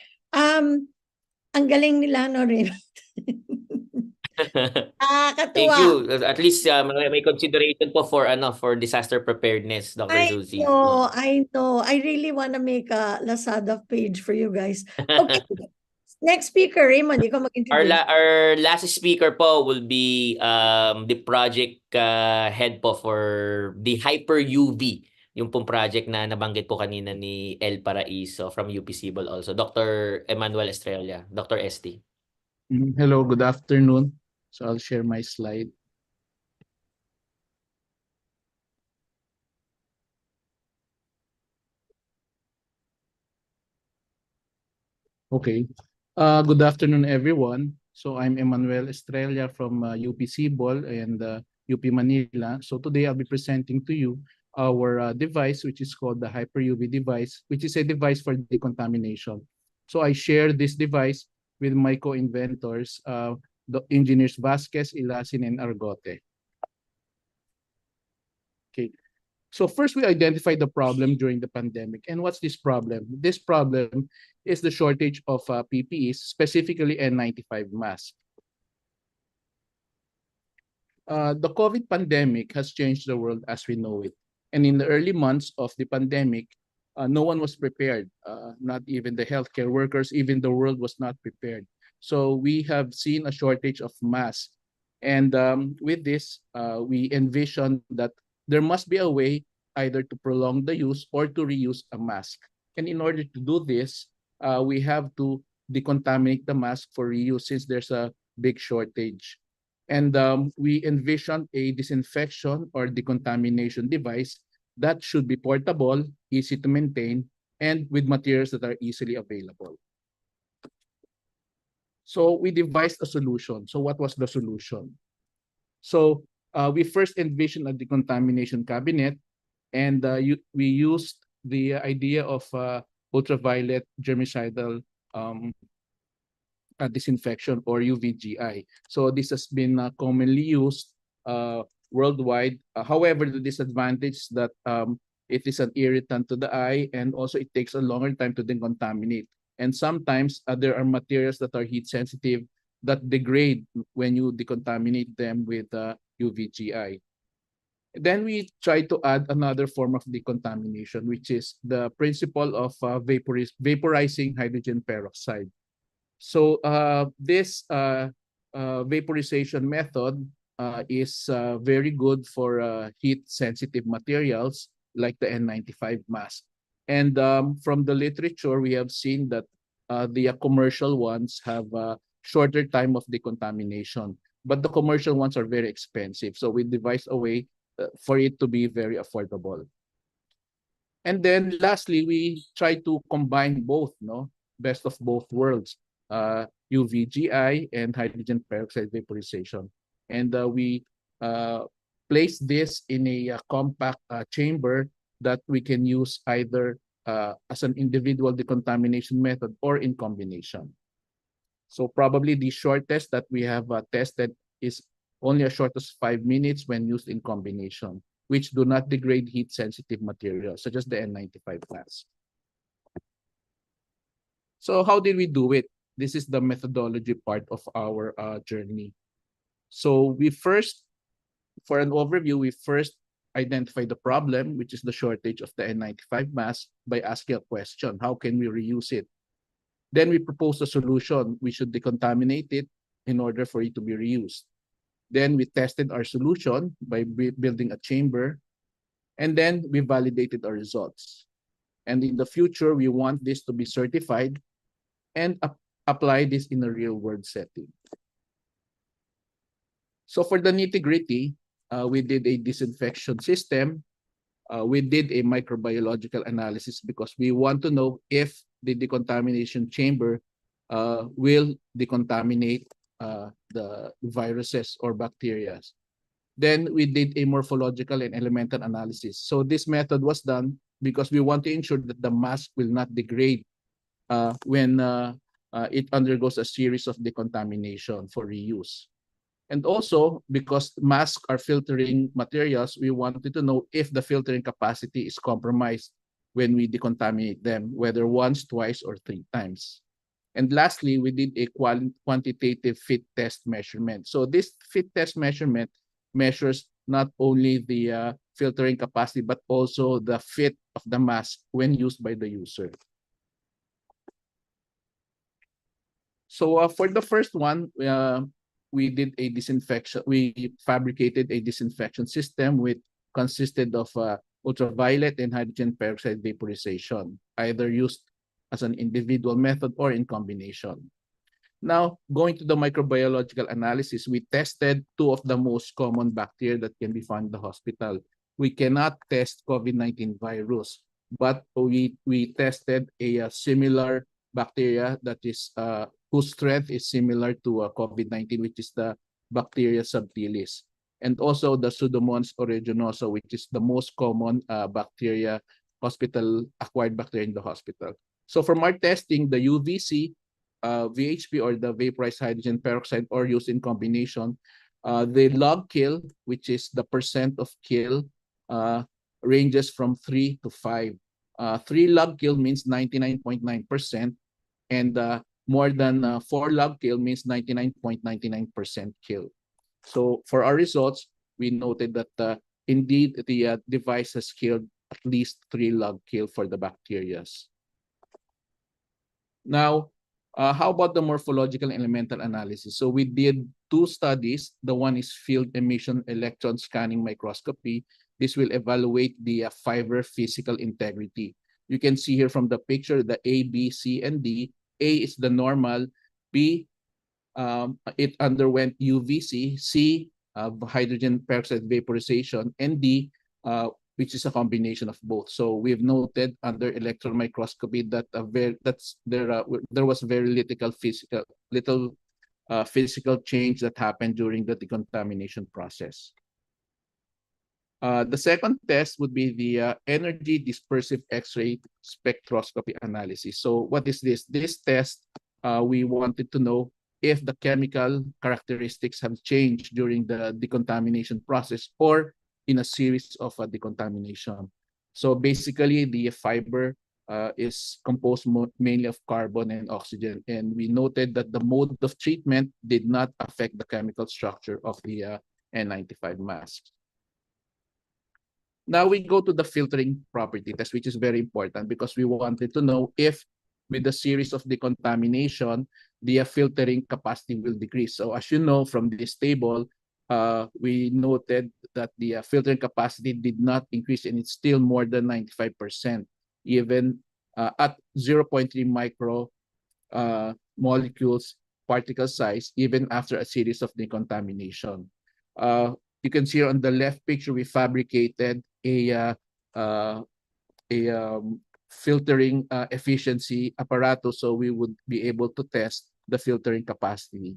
Ang galing nila, no, Rin? Thank Katuwa. you. At least may consideration po for disaster preparedness, Dr. Suzy. I know. I really want to make a Lazada page for you guys. Okay. Next speaker, Raymond, ikaw mag-introduce. Our last speaker po will be the project head po for the Hyper UV, yung pong project na nabanggit po kanina ni El Paraiso from UP SIBOL also. Dr. Emmanuel Estrella, Dr. ST. Hello, good afternoon. So I'll share my slide. Okay. Good afternoon, everyone. So I'm Emmanuel Estrella from UP SIBOL and UP Manila. So today I'll be presenting to you our device, which is called the Hyper UV device, which is a device for decontamination. So I share this device with my co-inventors, the engineers Vasquez, Ilasin, and Argote. Okay. So first, we identified the problem during the pandemic. And what's this problem? This problem is the shortage of PPEs, specifically N95 masks. The COVID pandemic has changed the world as we know it. And in the early months of the pandemic, no one was prepared, not even the healthcare workers, even the world was not prepared. So we have seen a shortage of masks. And with this, we envision that there must be a way either to prolong the use or to reuse a mask. And in order to do this, we have to decontaminate the mask for reuse since there's a big shortage. And we envisioned a disinfection or decontamination device that should be portable, easy to maintain, and with materials that are easily available. So we devised a solution. So what was the solution? So we first envisioned a decontamination cabinet, and we used the idea of ultraviolet germicidal disinfection or UVGI. So this has been commonly used worldwide. However, the disadvantage is that it is an irritant to the eye, and also it takes a longer time to decontaminate. And sometimes there are materials that are heat sensitive that degrade when you decontaminate them with UVGI. Then we try to add another form of decontamination, which is the principle of vaporizing hydrogen peroxide. So this vaporization method is very good for heat-sensitive materials like the N95 mask. And from the literature, we have seen that the commercial ones have a shorter time of decontamination, but the commercial ones are very expensive. So we devised a way for it to be very affordable. And then lastly, we try to combine both, best of both worlds, UVGI and hydrogen peroxide vaporization. And we place this in a compact chamber that we can use either as an individual decontamination method or in combination. So probably the shortest that we have tested is only as short as 5 minutes when used in combination, which do not degrade heat-sensitive materials, such as the N95 mask. So how did we do it? This is the methodology part of our journey. So we first, for an overview, we first identify the problem, which is the shortage of the N95 mask, by asking a question: how can we reuse it? Then we propose a solution. We should decontaminate it in order for it to be reused. Then we tested our solution by building a chamber, and then we validated our results. And in the future, we want this to be certified and apply this in a real-world setting. So for the nitty-gritty, we did a disinfection system. We did a microbiological analysis because we want to know if the decontamination chamber will decontaminate the viruses or bacteria. Then we did a morphological and elemental analysis. So this method was done because we want to ensure that the mask will not degrade when it undergoes a series of decontamination for reuse. And also, because masks are filtering materials, we wanted to know if the filtering capacity is compromised when we decontaminate them, whether once, twice, or 3 times. And lastly, we did a quantitative fit test measurement. So this fit test measurement measures not only the filtering capacity, but also the fit of the mask when used by the user. So for the first one, we did a disinfection. We fabricated a disinfection system which consisted of ultraviolet and hydrogen peroxide vaporization, either used as an individual method or in combination. Now, going to the microbiological analysis, we tested 2 of the most common bacteria that can be found in the hospital. We cannot test COVID-19 virus, but we tested a similar bacteria that is whose strength is similar to COVID-19, which is the bacteria subtilis, and also the Pseudomonas aeruginosa, which is the most common bacteria, hospital-acquired bacteria in the hospital. So from our testing, the UVC, VHP, or the vaporized hydrogen peroxide, or used in combination, the log kill, which is the percent of kill, ranges from 3 to 5. 3 log kill means 99.9%, and more than 4 log kill means 99.99% kill. So for our results, we noted that indeed the device has killed at least 3 log kill for the bacteria. Now, how about the morphological and elemental analysis? So we did 2 studies. The one is field emission electron scanning microscopy. This will evaluate the fiber physical integrity. You can see here from the picture the A, B, C, and D. A is the normal. B, it underwent UVC. C, hydrogen peroxide vaporization. And D, which is a combination of both. So we've noted under electron microscopy that there was very little physical change that happened during the decontamination process. The second test would be the energy dispersive X-ray spectroscopy analysis. So what is this? This test, we wanted to know if the chemical characteristics have changed during the decontamination process or in a series of decontamination. So basically, the fiber is composed mainly of carbon and oxygen, and we noted that the mode of treatment did not affect the chemical structure of the N95 mask. Now we go to the filtering property test, which is very important because we wanted to know if with the series of decontamination, the filtering capacity will decrease. So as you know from this table, we noted that the filtering capacity did not increase, and it's still more than 95%, even at 0.3 micro molecules particle size, even after a series of decontamination. You can see on the left picture, we fabricated a filtering efficiency apparatus, so we would be able to test the filtering capacity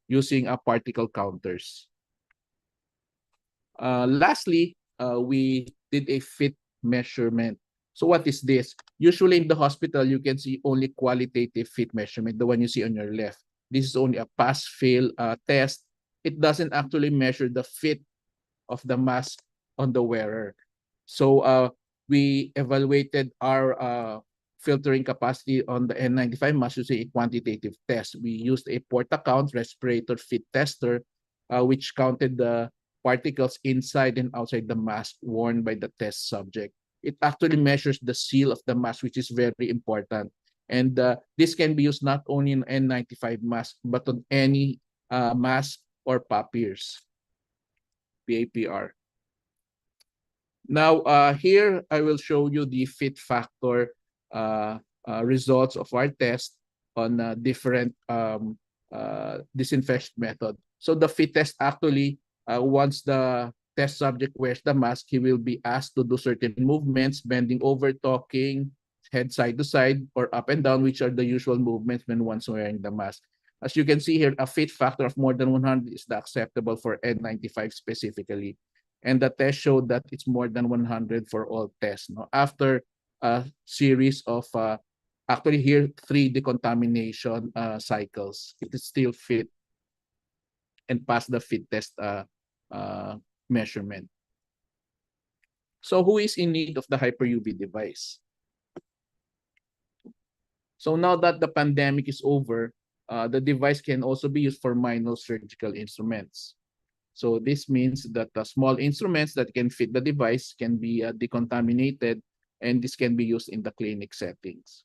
using particle counters. Lastly, we did a fit measurement. So what is this? Usually in the hospital, you can see only qualitative fit measurement, the one you see on your left. This is only a pass-fail test. It doesn't actually measure the fit of the mask on the wearer. So we evaluated our filtering capacity on the N95 mask using a quantitative test. We used a port-account respirator fit tester, which counted the particles inside and outside the mask worn by the test subject. It actually measures the seal of the mask, which is very important. And this can be used not only in N95 mask, but on any mask or papirs, PAPR. Now, here I will show you the fit factor results of our test on different disinfection method. So the fit test actually, once the test subject wears the mask, he will be asked to do certain movements, bending over, talking, head side to side, or up and down, which are the usual movements when one's wearing the mask. As you can see here, a fit factor of more than 100 is the acceptable for N95 specifically. And the test showed that it's more than 100 for all tests. No? After a series of, actually here, 3 decontamination cycles, it is still fit and passed the fit test measurement. So who is in need of the hyper-UV device? So now that the pandemic is over, the device can also be used for minor surgical instruments. So this means that the small instruments that can fit the device can be decontaminated, and this can be used in the clinic settings.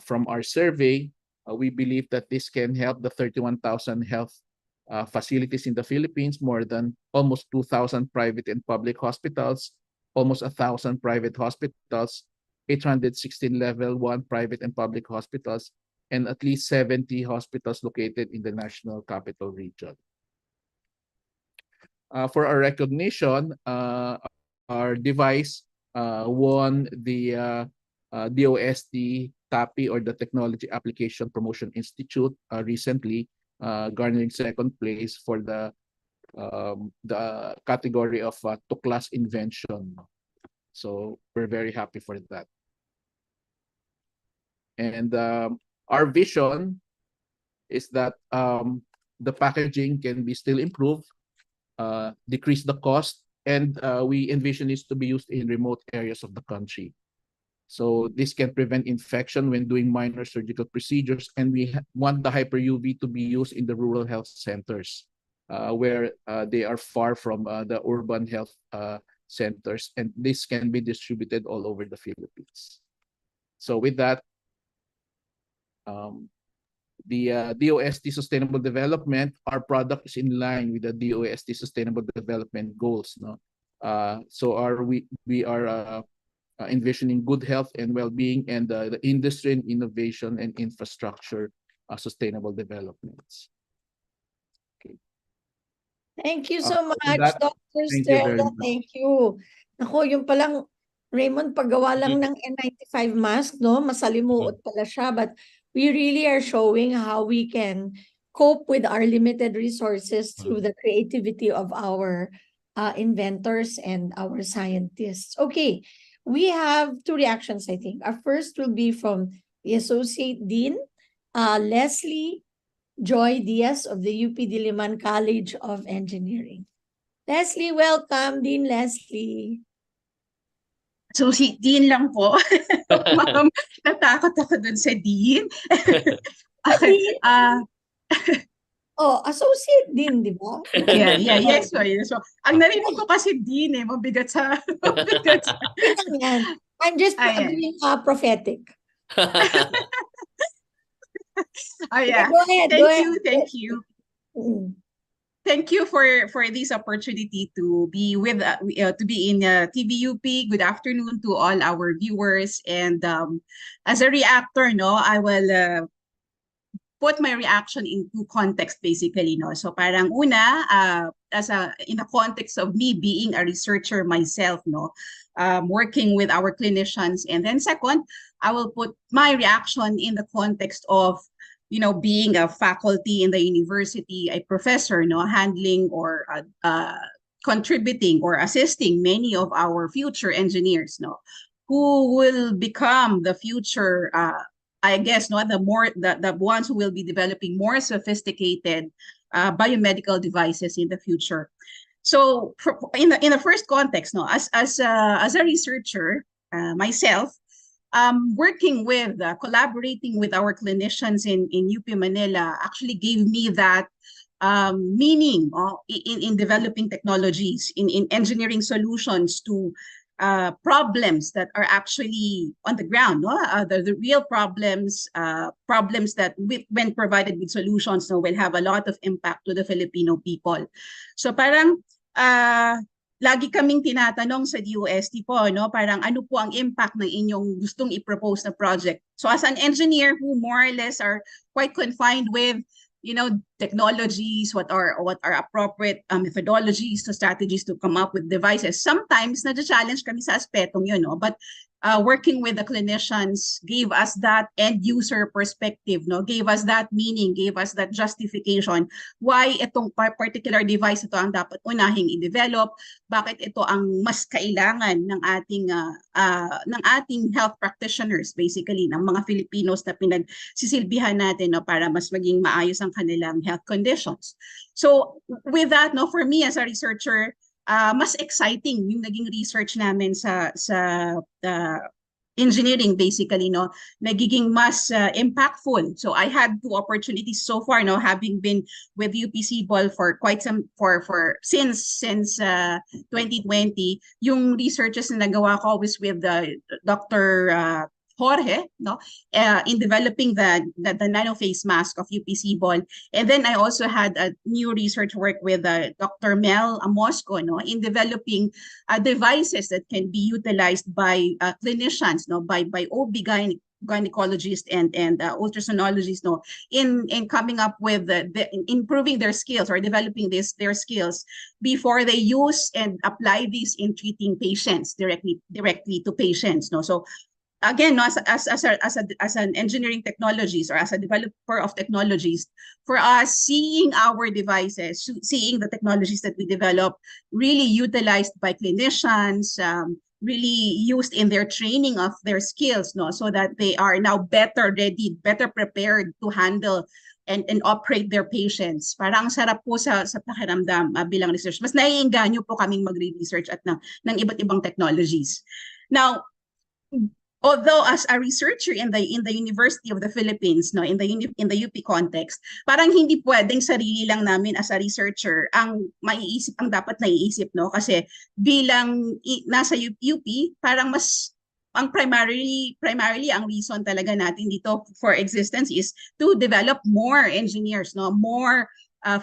From our survey, we believe that this can help the 31,000 health facilities in the Philippines, more than almost 2,000 private and public hospitals, almost 1,000 private hospitals, 816 level 1 private and public hospitals, and at least 70 hospitals located in the National Capital Region. For our recognition, our device won the DOST TAPI, or the Technology Application Promotion Institute, recently, garnering second place for the category of Tuklas invention. So we're very happy for that. And our vision is that the packaging can be still improved, decrease the cost, and we envision this to be used in remote areas of the country. So this can prevent infection when doing minor surgical procedures, and we want the hyper UV to be used in the rural health centers, where they are far from the urban health centers, and this can be distributed all over the Philippines. So with that, the DOST Sustainable Development, our product is in line with the DOST Sustainable Development Goals. No, so we are envisioning good health and well-being, and the industry and innovation and infrastructure sustainable developments. Okay. Thank you so With much, that, Dr. thank you very Estrella. much. Thank you. Naku, yung palang Raymond, paggawa lang ng N95 mask, no? Masalimuot pala siya, but we really are showing how we can cope with our limited resources through the creativity of our inventors and our scientists. Okay, we have two reactions, I think. Our first will be from the Associate Dean, Leslie Joy Diaz of the UP Diliman College of Engineering. Leslie, welcome, Dean Leslie. So si Dean lang po. Ma'am, natakot ako dun sa Dean. Okay. Associate Dean, di ba? Yes. So, ang narinig ko kasi Dean mabigat sa... I'm just being prophetic. Yeah. Go ahead. Thank you. Thank you for this opportunity to be with to be in TVUP. Good afternoon to all our viewers. And as a reactor, I will put my reaction into context basically. So parang una, in the context of me being a researcher myself, working with our clinicians, and then second, I will put my reaction in the context of being a faculty in the university, a professor, handling or contributing or assisting many of our future engineers, who will become the future, I guess, the ones who will be developing more sophisticated biomedical devices in the future. So, in the first context, as a researcher myself, working with, collaborating with our clinicians in UP Manila actually gave me that meaning in developing technologies, in engineering solutions to problems that are actually on the ground, the real problems that when provided with solutions will have a lot of impact to the Filipino people. So parang lagi kaming tinatanong sa DOST po, parang ano po ang impact ng inyong gustong i-propose na project. So as an engineer who more or less are quite confined with, technologies, what are appropriate methodologies to strategies to come up with devices. Sometimes na-challenge kami sa aspetong yun, but working with the clinicians gave us that end user perspective, gave us that meaning, gave us that justification why itong particular device ito ang dapat unahing i-develop, bakit ito ang mas kailangan ng ating health practitioners, basically ng mga Filipinos na pinagsisilbihan natin para mas maging maayos ang kanilang health conditions. So with that, for me as a researcher, mas exciting yung naging research namin sa engineering basically, nagiging mas impactful. So I had two opportunities so far, having been with UP SIBOL for quite some since 2020. Yung researches na nagawa ko was with Dr. Jorge, in developing the nanophase mask of UP SIBOL. And then I also had a new research work with Dr. Mel Amosco, in developing devices that can be utilized by clinicians, by gynecologists and ultrasonologists, in coming up with improving their skills or developing their skills before they use and apply these in treating patients directly to patients. So again, as an engineering technologies or as a developer of technologies, for us, seeing our devices, seeing the technologies that we develop really utilized by clinicians, really used in their training of their skills, so that they are now better ready, better prepared to handle and operate their patients. Parang sarap po sa pakiramdam bilang research. Mas naiengganyo po kaming magre-research at ng iba't ibang technologies. Now, although as a researcher in the University of the Philippines, no, in the UP context, parang hindi pwedeng sarili lang namin as a researcher ang maiisip, ang dapat naiisip, no, kasi bilang nasa UP, parang mas ang primarily ang reason talaga natin dito for existence is to develop more engineers, no, more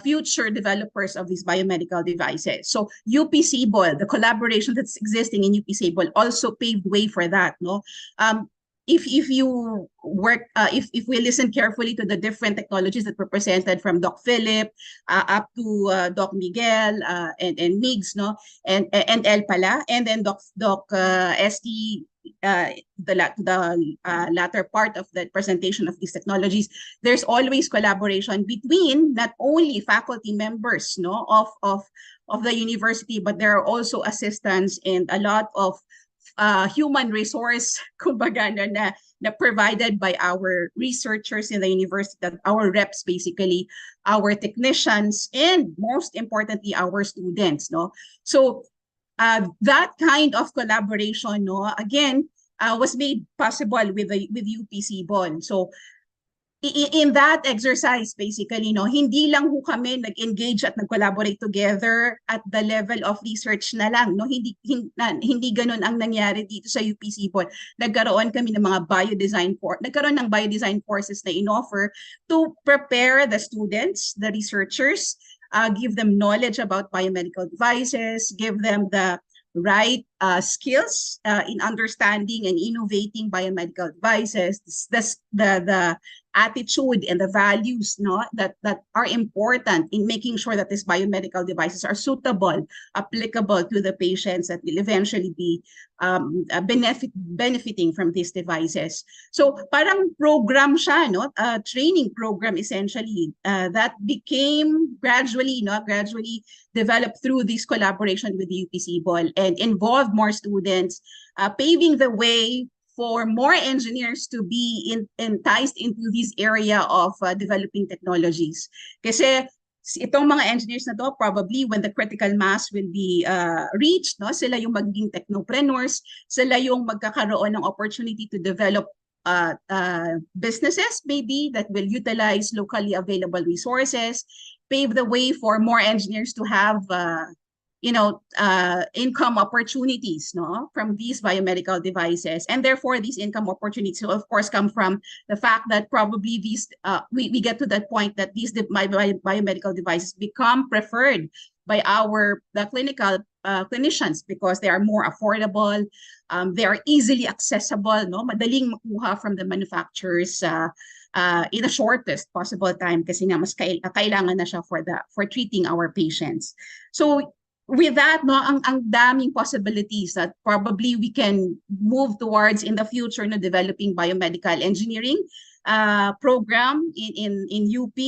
future developers of these biomedical devices. So UP-SIBOL, the collaboration that's existing in UP-SIBOL also paved way for that, no. If you work, if we listen carefully to the different technologies that were presented from Doc Philip up to Doc Miguel and Migs, no, and El pala, and then Doc ST, the latter part of the presentation of these technologies, there's always collaboration between not only faculty members, no, of the university, but there are also assistants and a lot of human resource, kumbaga, na provided by our researchers in the university, our reps basically, our technicians, and most importantly, our students, no? So that kind of collaboration, no, again, was made possible with UP-SIBOL. So in that exercise, basically, no, hindi lang ho kami nag-engage at nag-collaborate together at the level of research na lang, no, hindi ganun ang nangyari dito sa UP-SIBOL. Nagkaroon ng biodesign courses na inoffer to prepare the students, the researchers, give them knowledge about biomedical devices, give them the right skills in understanding and innovating biomedical devices, the attitude and the values, no, that are important in making sure that these biomedical devices are suitable, applicable to the patients that will eventually be benefiting from these devices. So parang program siya, no, training program essentially that became gradually developed through this collaboration with the UP-SIBOL and involved more students, paving the way for more engineers to be enticed into this area of developing technologies. Kasi itong mga engineers na to, probably when the critical mass will be reached, no, sila yung magiging technopreneurs, sila yung magkakaroon ng opportunity to develop businesses maybe that will utilize locally available resources, pave the way for more engineers to have income opportunities, no, from these biomedical devices. And therefore, these income opportunities will, of course, come from the fact that probably these we get to that point that these biomedical devices become preferred by the clinical clinicians because they are more affordable, they are easily accessible, no, madaling makuha from the manufacturers in the shortest possible time kasi nga mas kailangan na siya for treating our patients. So with that, no, ang daming possibilities that probably we can move towards in the future, no, developing biomedical engineering program in UP,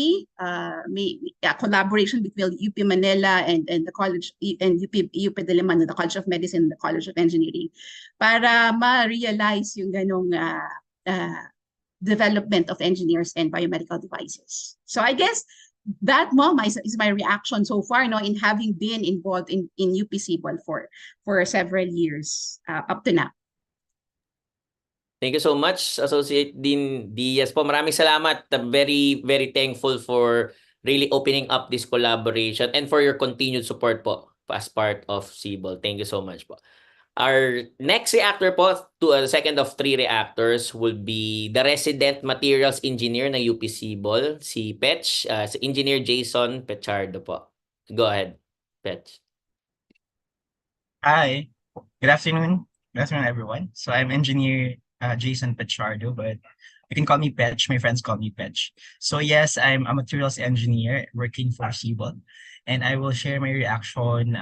collaboration between UP Manila and the college and UP Diliman, the College of Medicine and the College of Engineering, para ma-realize yung ganong development of engineers and biomedical devices. So I guess that is my reaction so far, no, in having been involved in UP-SIBOL for several years up to now. Thank you so much, Associate Dean Diaz po. Maraming salamat. Very, very thankful for really opening up this collaboration and for your continued support po as part of SIBOL. Thank you so much po. Our next reactor po, the second of 3 reactors, will be the resident materials engineer ng UP-SIBOL, si Petch, si Engineer Jason Pechardo po. Go ahead, Petch. Hi, good afternoon. Good afternoon, everyone. So I'm Engineer Jason Pechardo, but you can call me Petch. My friends call me Petch. So yes, I'm a materials engineer working for SIBOL, and I will share my reaction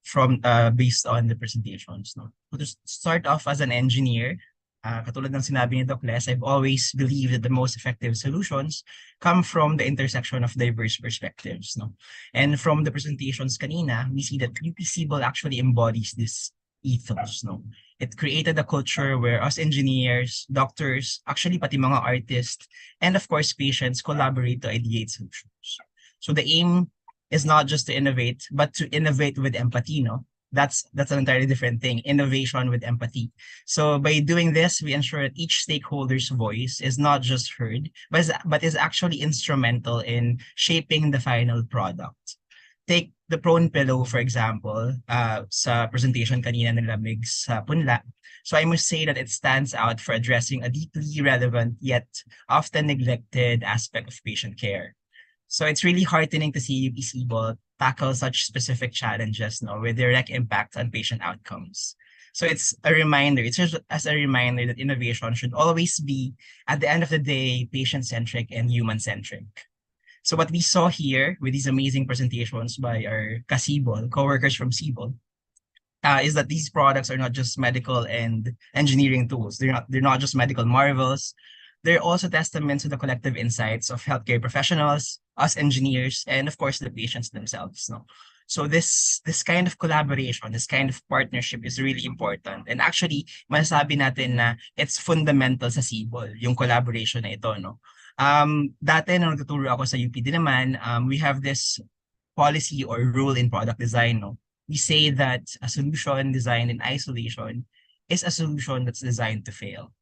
from based on the presentations. No? So to start off as an engineer, katulad ng sinabi ni Doc Les, I've always believed that the most effective solutions come from the intersection of diverse perspectives. No? And from the presentations kanina, we see that UP-SIBOL actually embodies this ethos. No? It created a culture where us engineers, doctors, actually pati mga artists, and of course patients collaborate to ideate solutions. So the aim is not just to innovate, but to innovate with empathy, no? That's an entirely different thing, innovation with empathy. So by doing this, we ensure that each stakeholder's voice is not just heard, but is actually instrumental in shaping the final product. Take the prone pillow, for example, sa presentation kanina ng Lamig sa Punla. So I must say that it stands out for addressing a deeply relevant yet often neglected aspect of patient care. So it's really heartening to see UP SIBOL tackle such specific challenges, no, with direct impact on patient outcomes. So it's a reminder, it's just as a reminder that innovation should always be, at the end of the day, patient-centric and human-centric. So what we saw here with these amazing presentations by our ka-SIBOL, co-workers from SIBOL, is that these products are not just medical and engineering tools. They're not just medical marvels. They're also testaments to the collective insights of healthcare professionals, us engineers, and of course the patients themselves. No? So this kind of collaboration, this kind of partnership is really important. And actually, masasabi natin na it's fundamental sa SIBOL, yung collaboration na ito. No? Dati nung nagtuturo ako sa UP din naman, we have this policy or rule in product design. No? We say that a solution designed in isolation is a solution that's designed to fail.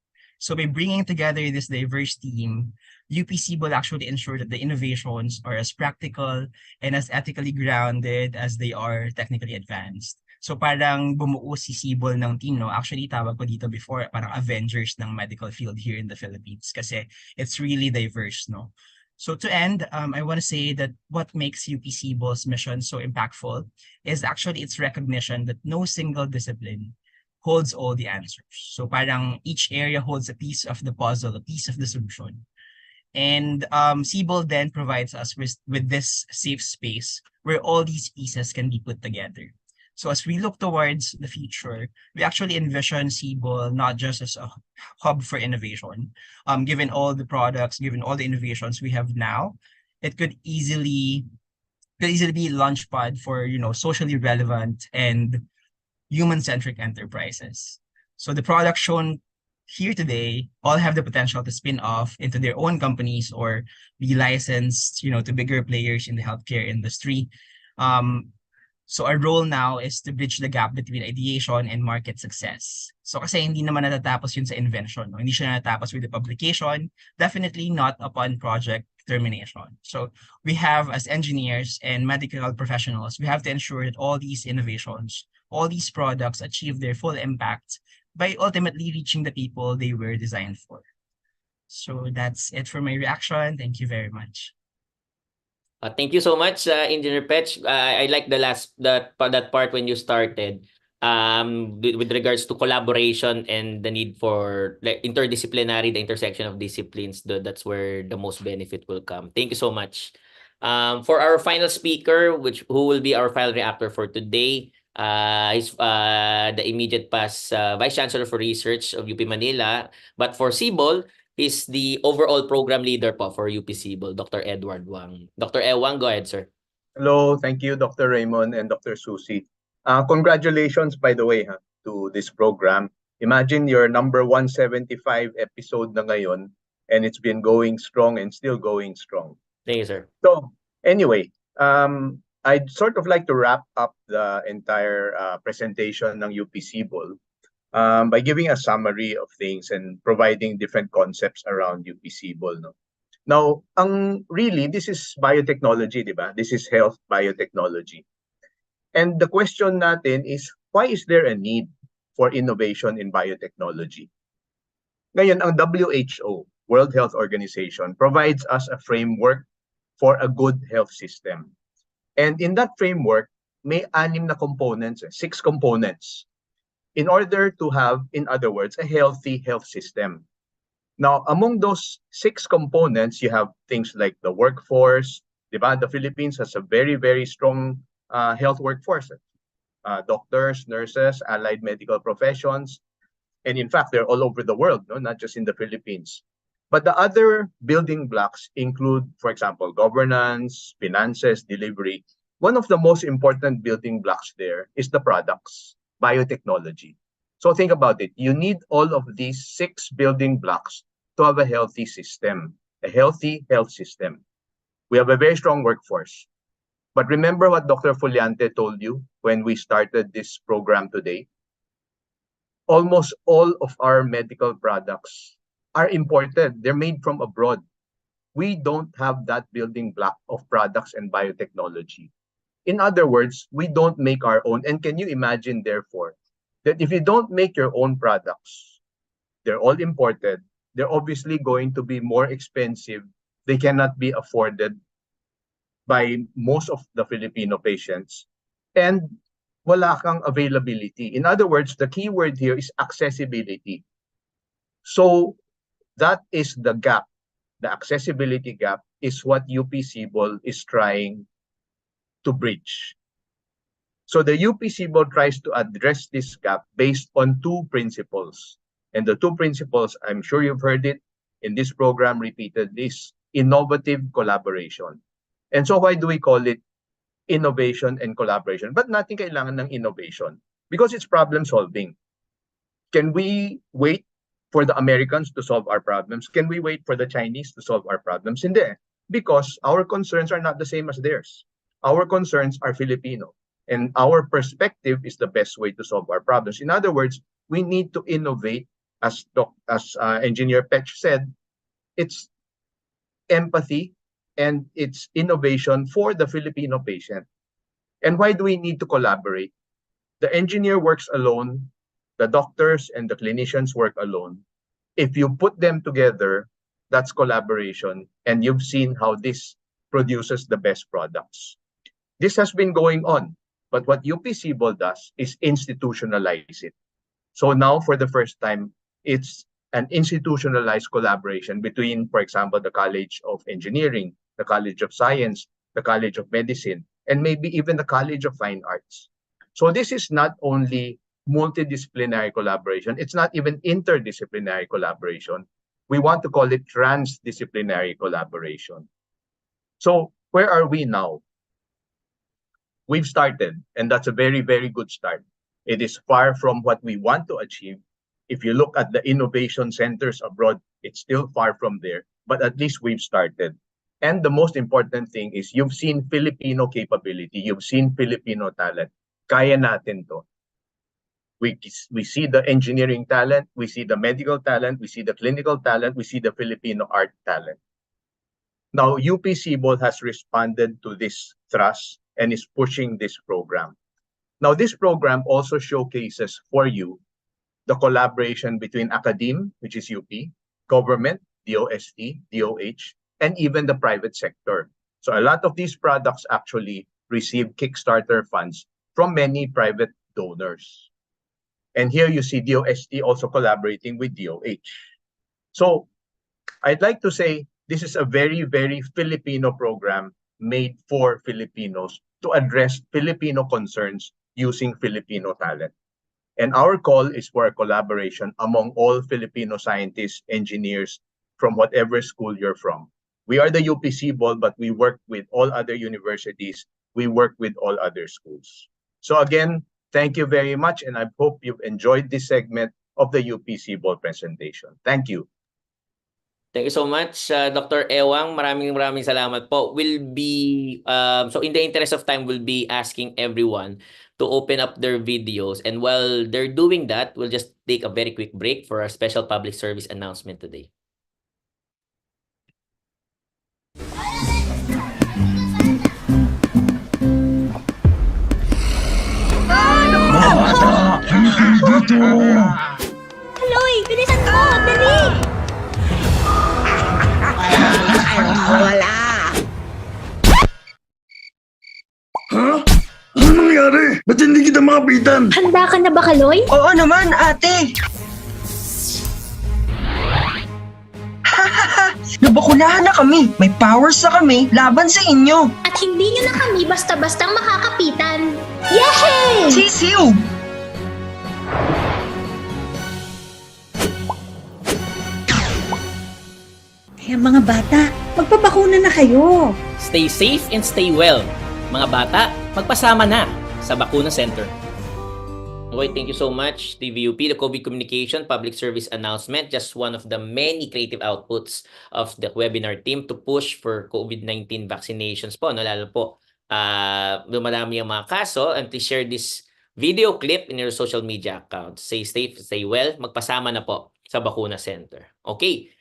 So by bringing together this diverse team, UPC will actually ensure that the innovations are as practical and as ethically grounded as they are technically advanced. So parang bumuo si SIBOL ng team, no? Actually, tawag ko dito before, parang Avengers ng medical field here in the Philippines kasi it's really diverse, no? So to end, I want to say that what makes UP SIBOL's mission so impactful is actually its recognition that no single discipline holds all the answers. So parang each area holds a piece of the puzzle, a piece of the solution. And SIBOL then provides us with this safe space where all these pieces can be put together. So as we look towards the future, we actually envision SIBOL not just as a hub for innovation. Given all the products, given all the innovations we have now, it could easily be a launchpad for, you know, socially relevant and human-centric enterprises. So the products shown here today all have the potential to spin off into their own companies or be licensed, you know, to bigger players in the healthcare industry. So our role now is to bridge the gap between ideation and market success. So kasi hindi naman natatapos yun sa invention. No? Hindi siya natatapos with the publication, definitely not upon project termination. So we have, as engineers and medical professionals, we have to ensure that all these innovations, all these products achieve their full impact by ultimately reaching the people they were designed for. So that's it for my reaction. Thank you very much. Thank you so much, Engineer Petch. I like that part when you started with regards to collaboration and the need for like interdisciplinary, the intersection of disciplines. That's where the most benefit will come. Thank you so much. For our final speaker, who will be our final reactor for today, is the immediate past Vice Chancellor for Research of UP Manila. But for SIBOL, is the overall program leader po for UP SIBOL, Dr. Edward Wang. Dr. Wang, go ahead, sir. Hello, thank you, Dr. Raymond and Dr. Susie. Congratulations, by the way, to this program. Imagine your number 175 episode na ngayon, and it's been going strong and still going strong. Thank you, sir. So, anyway, I'd sort of like to wrap up the entire presentation ng UP SIBOL by giving a summary of things and providing different concepts around UP SIBOL. No? Now, really, this is biotechnology, di ba? This is health biotechnology. And the question natin is, why is there a need for innovation in biotechnology? Ngayon, ang WHO, World Health Organization, provides us a framework for a good health system. And in that framework, may 6 components, 6 components, in order to have, in other words, a healthy health system. Now, among those 6 components, you have things like the workforce. Diba? The Philippines has a very, very strong health workforce. Doctors, nurses, allied medical professions. And in fact, they're all over the world, no? Not just in the Philippines. But the other building blocks include, for example, governance, finances, delivery. One of the most important building blocks there is the products, biotechnology. So think about it. You need all of these 6 building blocks to have a healthy system, a healthy health system. We have a very strong workforce. But remember what Dr. Fuliante told you when we started this program today? Almost all of our medical products are imported. They're made from abroad. We don't have that building block of products and biotechnology. In other words, we don't make our own. And can you imagine, therefore, that if you don't make your own products, they're all imported, they're obviously going to be more expensive. They cannot be afforded by most of the Filipino patients. And wala kang availability. In other words, the key word here is accessibility. So that is the gap. The accessibility gap is what UP-SIBOL is trying to bridge. So the UP-SIBOL tries to address this gap based on 2 principles. And the 2 principles, I'm sure you've heard it in this program repeated, is innovative collaboration. And so why do we call it innovation and collaboration? But natin kailangan ng innovation because it's problem solving. Can we wait for the Americans to solve our problems? Can we wait for the Chinese to solve our problems? Hindi. Because our concerns are not the same as theirs. Our concerns are Filipino. And our perspective is the best way to solve our problems. In other words, we need to innovate. As Engineer Petch said, it's empathy and it's innovation for the Filipino patient. And why do we need to collaborate? The engineer works alone, the doctors and the clinicians work alone. If you put them together, that's collaboration, and you've seen how this produces the best products. This has been going on, but what UP-SIBOL does is institutionalize it. So now, for the first time, it's an institutionalized collaboration between, for example, the College of Engineering, the College of Science, the College of Medicine, and maybe even the College of Fine Arts. So this is not only multidisciplinary collaboration, it's not even interdisciplinary collaboration. We want to call it transdisciplinary collaboration. So where are we now? We've started, and that's a very, very good start. It is far from what we want to achieve. If you look at the innovation centers abroad, it's still far from there, but at least we've started. And the most important thing is you've seen Filipino capability, you've seen Filipino talent. Kaya natin to. We see the engineering talent, we see the medical talent, we see the clinical talent, we see the Filipino art talent. Now, UP-SIBOL has responded to this thrust and is pushing this program. Now, this program also showcases for you the collaboration between academe, which is UP, government, DOST, DOH, and even the private sector. So a lot of these products actually receive Kickstarter funds from many private donors. And here you see DOST also collaborating with DOH. So I'd like to say this is a very, very Filipino program made for Filipinos to address Filipino concerns using Filipino talent. And our call is for a collaboration among all Filipino scientists, engineers, from whatever school you're from. We are the UP-SIBOL, but we work with all other universities. We work with all other schools. So again, thank you very much, and I hope you've enjoyed this segment of the UP-SIBOL presentation. Thank you. Thank you so much, Dr. Ewang. Maraming salamat po. We'll be, so in the interest of time, we'll be asking everyone to open up their videos. And while they're doing that, we'll just take a very quick break for our special public service announcement today. Aloy, bilisan mo! Dali! Wala! Ha? Ano nangyari? Ba't hindi kita makapitan? Handa ka na ba, Kaloy? Oo naman, ate! Nabakulahan na kami. May powers na kami laban sa inyo. At hindi nyo na kami basta-bastang makakapitan. Yay! Sisiw! Kaya mga bata, magpabakuna na kayo. Stay safe and stay well. Mga bata, magpasama na sa Bakuna Center. Okay, thank you so much, TVUP. The COVID communication public service announcement, just one of the many creative outputs of the webinar team to push for COVID-19 vaccinations po, no? Lalo po, dumadami ang mga kaso, and please share this video clip in your social media accounts. Stay safe, stay well, magpasama na po sa Bakuna Center. Okay.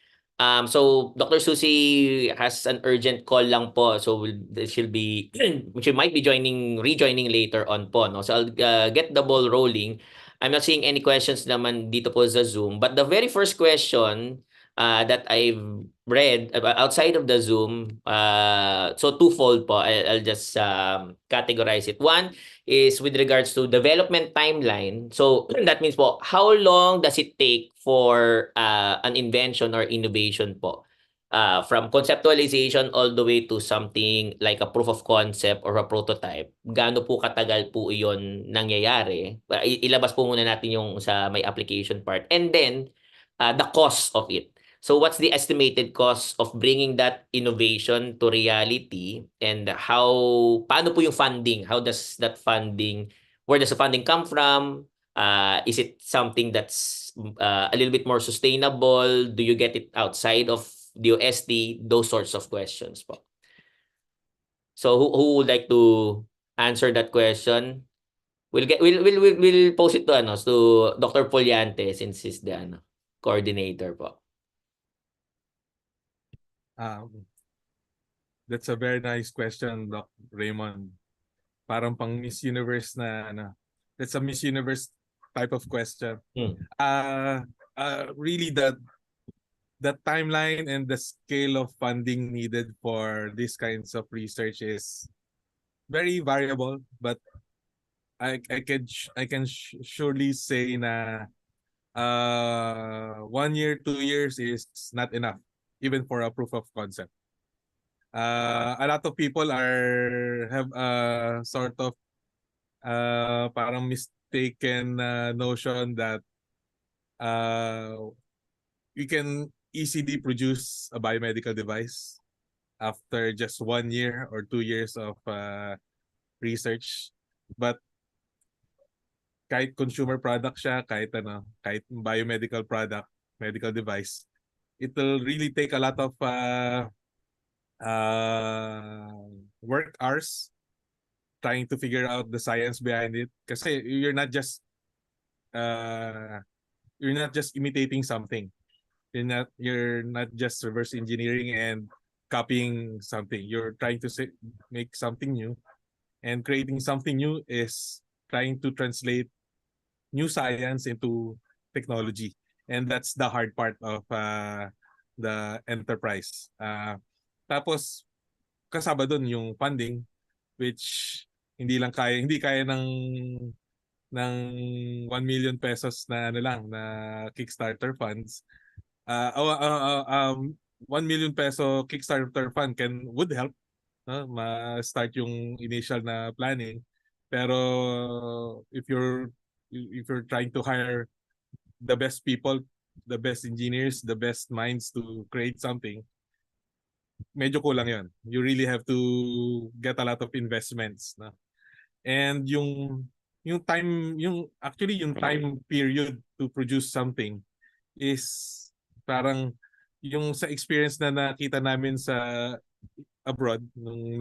So Dr. Susie has an urgent call lang po. So she'll be she might be rejoining later on po, no. So I'll get the ball rolling. I'm not seeing any questions naman dito po sa Zoom, but the very first question that I've read outside of the Zoom, so twofold po. I'll just categorize it. One is with regards to development timeline. So that means po, how long does it take for an invention or innovation po? From conceptualization all the way to something like a proof of concept or a prototype, gaano po katagal po iyon nangyayari? Ilabas po muna natin yung sa may application part. And then, the cost of it. So what's the estimated cost of bringing that innovation to reality, and paano po yung funding? How does that funding, where does the funding come from? Is it something that's a little bit more sustainable? Do you get it outside of the OST? Those sorts of questions po. So who would like to answer that question? We'll post it to Dr. Poliante, since he's the coordinator po. That's a very nice question, Doc Raymond. Parang pang Miss Universe na that's a Miss Universe type of question. Really the timeline and the scale of funding needed for these kinds of research is very variable, but I can surely say na 1 year, 2 years is not enough, even for a proof of concept. A lot of people have a sort of parang mistaken notion that we can easily produce a biomedical device after just 1 year or 2 years of research. But kahit consumer product siya, kahit biomedical product, medical device, it will really take a lot of work hours trying to figure out the science behind it. Kasi you're not just imitating something. You're not just reverse engineering and copying something. You're trying to make something new, and creating something new is trying to translate new science into technology, and that's the hard part of the enterprise. Tapos kasama doon yung funding, which hindi kaya ng 1 million pesos na na Kickstarter funds. 1 million peso Kickstarter fund would help ma-start yung initial na planning. Pero if you're trying to hire the best people, the best engineers, the best minds to create something, medyo kulang yun. You really have to get a lot of investments. And yung time period to produce something is parang yung sa experience na nakita namin sa abroad nung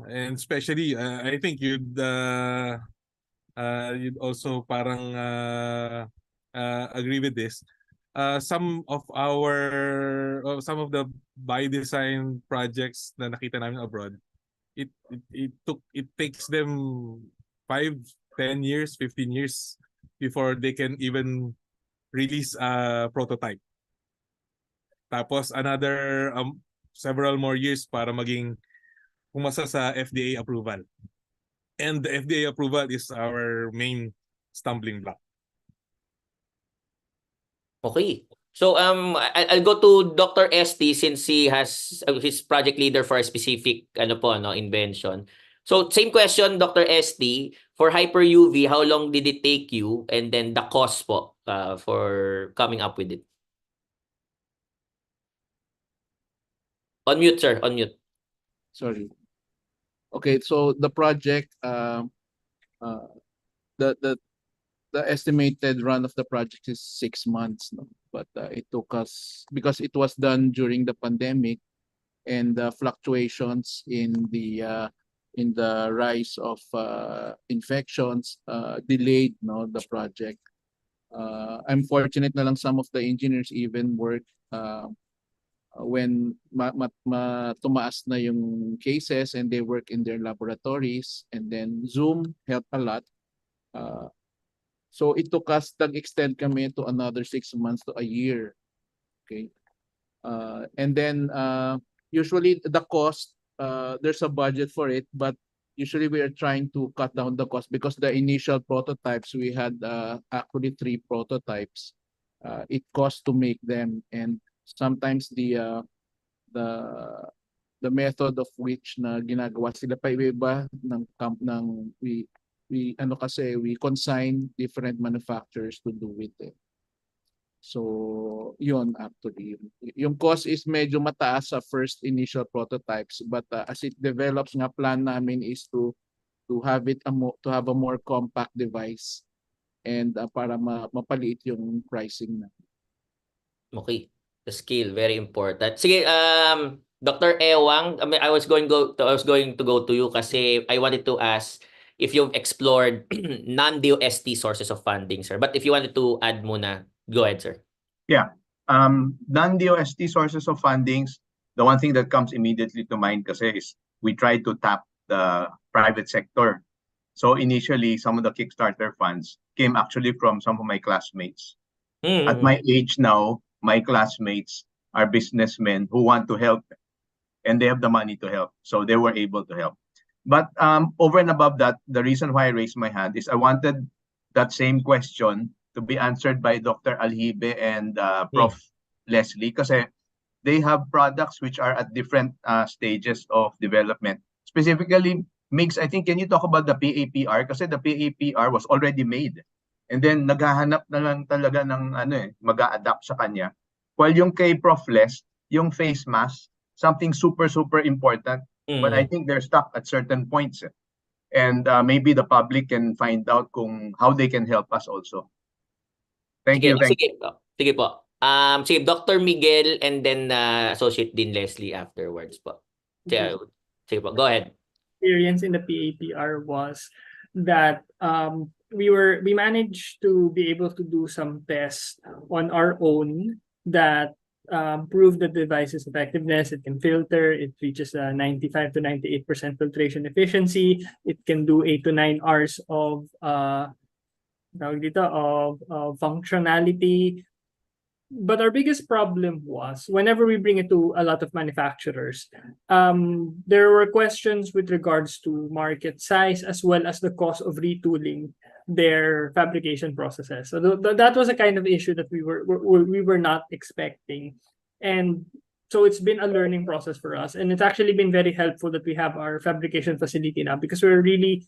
and especially I think you'd also parang agree with this. Some of the by design projects na nakita namin abroad, it takes them 5, 10 years, 15 years before they can even release a prototype. Tapos another several more years para maging pumasa sa FDA approval. And the FDA approval is our main stumbling block. Okay. So I'll go to Dr. ST, since he has his project leader for a specific invention. So same question, Dr. ST, for Hyper UV, how long did it take you, and then the cost po for coming up with it? On mute, sir. On mute. Sorry. Okay, so the project the estimated run of the project is 6 months, no? But it took us, because it was done during the pandemic and the fluctuations in the rise of infections delayed, no, the project. I'm fortunate na lang some of the engineers even work when tumaas na yung cases, and they work in their laboratories, and then Zoom helped a lot. So it took us, nag-extend kami to another 6 months to a year. Okay. And then usually the cost, there's a budget for it, but usually we are trying to cut down the cost, because the initial prototypes, we had actually 3 prototypes. It cost to make them, and sometimes the method of which na ginagawa sila pa iba ng we consign different manufacturers to do it. So yun, actually yung cost is medyo mataas sa first initial prototypes, but as it develops, nga plan namin is to have a more compact device, and para mapaliit yung pricing na. Okay. The scale, very important. Sige, Dr. Ewang, I was going to go to you kasi I wanted to ask if you've explored non-DOST sources of funding, sir. But if you wanted to add muna, go ahead, sir. Yeah. Non-DOST sources of fundings, the one thing that comes immediately to mind kasi is we try to tap the private sector. So initially, some of the Kickstarter funds came actually from some of my classmates. At my age now, my classmates are businessmen who want to help, and they have the money to help. So they were able to help. But over and above that, the reason why I raised my hand is I wanted that same question to be answered by Dr. Alhibe and Prof. Leslie, kasi they have products which are at different stages of development. Specifically, Migs, I think, can you talk about the PAPR? Kasi the PAPR was already made. And then naghahanap na lang talaga ng mag-a-adapt sa kanya. While yung kay Prof. Les, yung face mask, something super important, but I think they're stuck at certain points. And maybe the public can find out how they can help us also. Thank you. Sige po. Sige, Dr. Miguel and then Associate Dean Leslie afterwards po. Sige po, go ahead. Experience in the PAPR was that we managed to be able to do some tests on our own that prove the device's effectiveness. It can filter, it reaches a 95 to 98% filtration efficiency, it can do 8 to 9 hours of functionality. But our biggest problem was whenever we bring it to a lot of manufacturers, there were questions with regards to market size as well as the cost of retooling their fabrication processes. So that was a kind of issue that we were not expecting, and so it's been a learning process for us, and it's actually been very helpful that we have our fabrication facility now, because we're really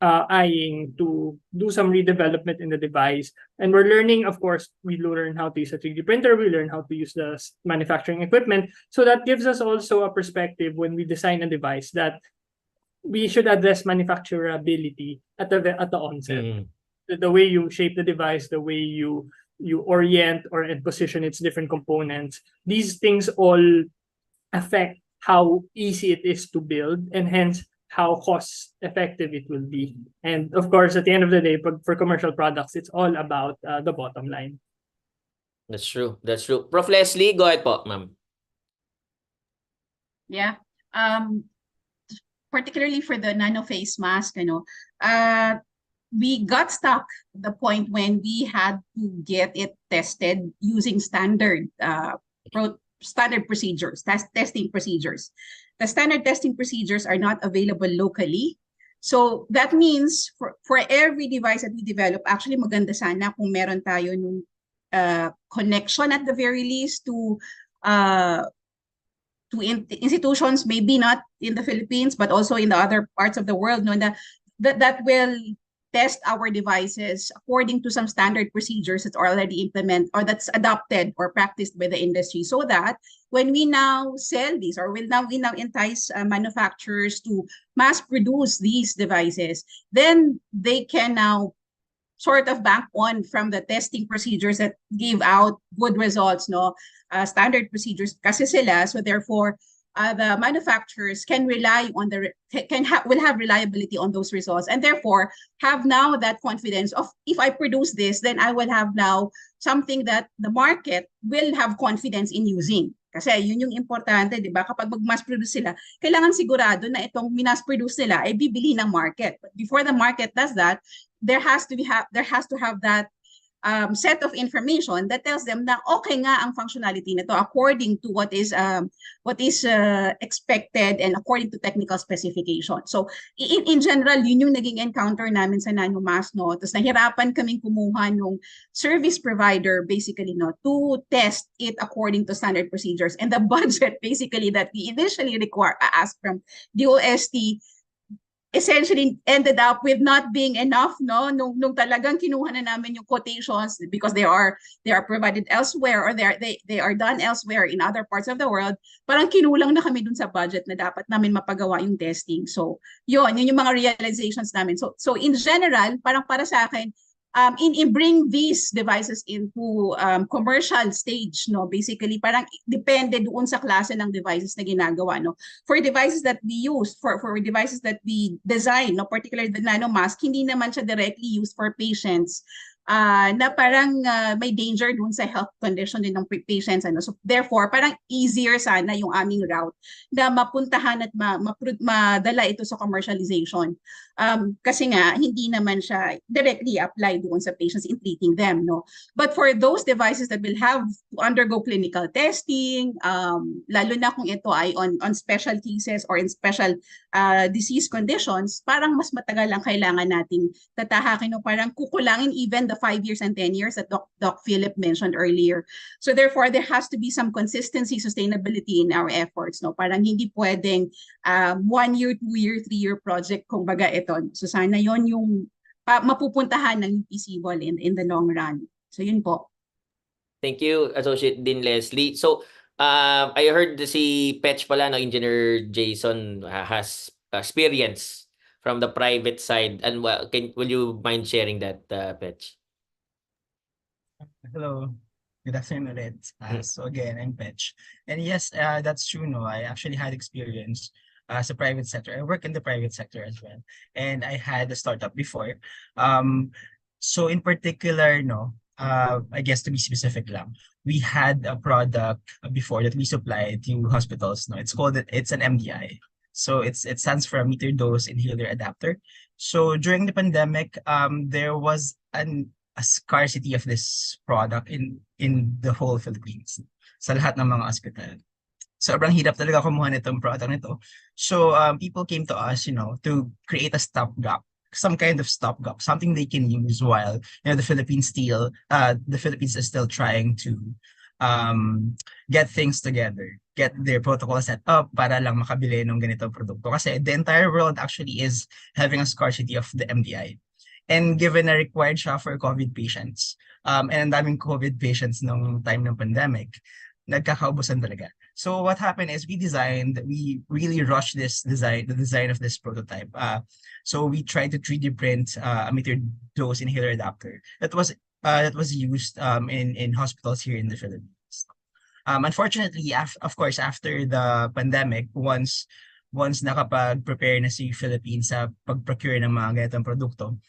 eyeing to do some redevelopment in the device, and we're learning. Of course, we learn how to use a 3D printer, we learn how to use the manufacturing equipment, so that gives us also a perspective when we design a device that we should address manufacturability at the onset. The way you shape the device, the way you orient or position its different components, these things all affect how easy it is to build, and hence how cost effective it will be. And of course, at the end of the day, for commercial products, it's all about the bottom line. That's true. That's true. Prof. Leslie, go ahead po, ma'am. Yeah. Particularly for the nano face mask, we got stuck at the point when we had to get it tested using standard procedures, testing procedures. The standard testing procedures are not available locally. So that means for every device that we develop, actually maganda sana kung meron tayo nung connection at the very least to institutions, maybe not in the Philippines, but also in the other parts of the world, that will test our devices according to some standard procedures that's already implemented or that's adopted or practiced by the industry, so that when we now sell these, or we now entice manufacturers to mass produce these devices, then they can now sort of bank on from the testing procedures that give out good results, no, standard procedures kasi sila. So therefore, the manufacturers can rely on will have reliability on those results, and therefore have now that confidence of, if I produce this, then I will have now something that the market will have confidence in using. Kasi yun yung importante, di ba? Kapag mag-mass produce sila, kailangan sigurado na itong minas produce nila ay bibili ng market. But before the market does that, there has to have that set of information that tells them na okay nga ang functionality nito according to what is expected and according to technical specification. So in general, yun yung naging encounter namin sa nanomass, no. Tapos nahirapan kaming kumuha nung service provider basically, no, to test it according to standard procedures, and the budget basically that we initially asked from the OST essentially ended up with not being enough, no, nung talagang kinuha na namin yung quotations, because they are provided elsewhere, or they are done elsewhere in other parts of the world. Parang kinulang na kami dun sa budget na dapat namin mapagawa yung testing. So yun yung mga realizations namin. So in general, parang para sa akin, in bring these devices into commercial stage, no, basically parang depende doon sa klase ng devices na ginagawa, no. For devices that we use, for devices that we design, no, particularly the nanomask, hindi naman siya directly used for patients na parang may danger doon sa health condition din ng patients, ano. So therefore parang easier sana yung aming route na mapuntahan at madala ito sa commercialization, kasi nga hindi naman siya directly applied doon sa patients in treating them, no. But for those devices that will have to undergo clinical testing, lalo na kung ito ay on special cases or in special disease conditions, parang mas matagal ang kailangan nating tatahakin, no. Parang kukulangin even the 5 years and 10 years that Doc Philip mentioned earlier. So therefore, there has to be some consistency, sustainability in our efforts, no. Parang hindi pwedeng 1 year, 2 year, 3 year project kung baga ito. So sana yon yung mapupuntahan ng SIBOL in the long run. So yun po. Thank you, Associate Dean Leslie. So, I heard si Petch pala, no, Engineer Jason has experience from the private side. And will you mind sharing that, Petch? Hello. Good afternoon ulit. So again, I'm Petch. And yes, that's true, no. I actually had experience sa private sector. I work in the private sector as well. And I had a startup before. So in particular, no, I guess to be specific lang, we had a product before that we supplied to hospitals, no. It's an MDI. So it stands for a meter dose inhaler adapter. So during the pandemic, there was a scarcity of this product in the whole Philippines, sa lahat ng mga hospital. Sobrang hirap talaga kumuha nitong product nito. So people came to us, you know, to create a stopgap, some kind of stopgap, something they can use while, you know, the Philippines is still trying to get things together, get their protocol set up para lang makabili ng ganitong produkto. Kasi the entire world actually is having a scarcity of the MDI. And given na required siya for COVID patients, and ang daming COVID patients nung time ng pandemic, nagkakaubusan talaga. So what happened is we really rushed the design of this prototype. So we tried to 3D print a meter dose inhaler adapter that was used in hospitals here in the Philippines. Unfortunately, of course, after the pandemic, once nakapag-prepare na si Philippines sa pag-procure ng mga ganitong produkto,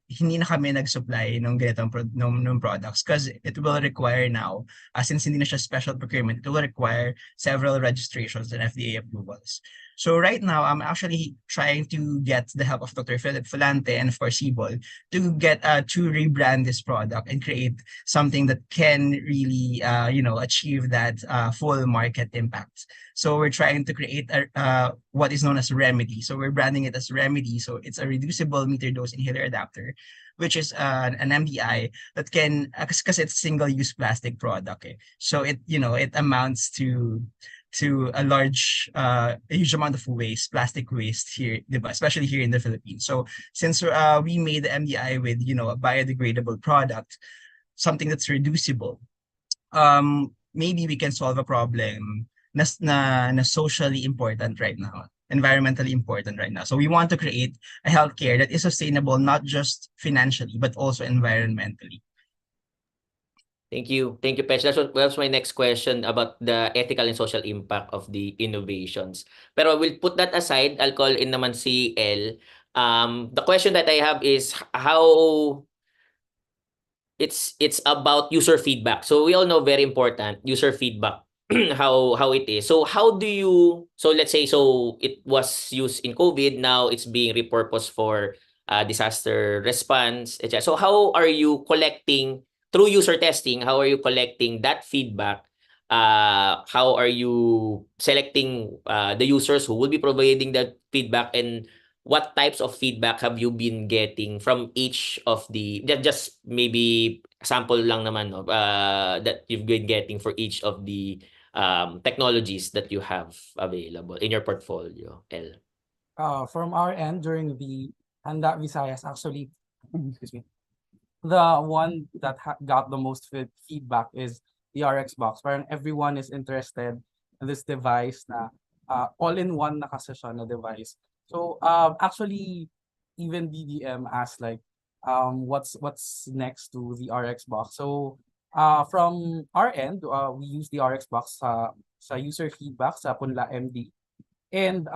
hindi na kami nag-supply ng ganitong ng products because it will require now, since hindi na siya special procurement, it will require several registrations and FDA approvals. So right now, I'm actually trying to get the help of Dr. Philip Fulante and of course SIBOL to rebrand this product and create something that can really achieve that full market impact. So we're trying to create what is known as Remedy. So we're branding it as Remedy. So it's a reducible meter dose inhaler adapter, which is an MDI that can, because it's single-use plastic product. So it amounts to a huge amount of waste, plastic waste here, especially here in the Philippines. So since we made the MDI with a biodegradable product, something that's reducible, maybe we can solve a problem na socially important right now. environmentally important right now. So we want to create a healthcare that is sustainable, not just financially, but also environmentally. Thank you. Thank you, Pech. That's my next question about the ethical and social impact of the innovations. Pero we'll put that aside. I'll call in naman si El. The question that I have is how it's about user feedback. So we all know very important user feedback how it is. So how do you let's say it was used in COVID, now it's being repurposed for disaster response, etc. So how are you collecting through user testing, how are you collecting that feedback? How are you selecting the users who will be providing that feedback, and what types of feedback have you been getting from each of the just maybe sample lang naman no, that you've been getting for each of the technologies that you have available in your portfolio, L? From our end, during the Handa Visayas, actually, excuse me, the one that got the most feedback is the RX box. Parang everyone is interested in this device na all-in-one na kasi siya na device. So actually, even BDM asked like, what's next to the RX box? So from our end, we use the RX box sa user feedback sa Punla MD. And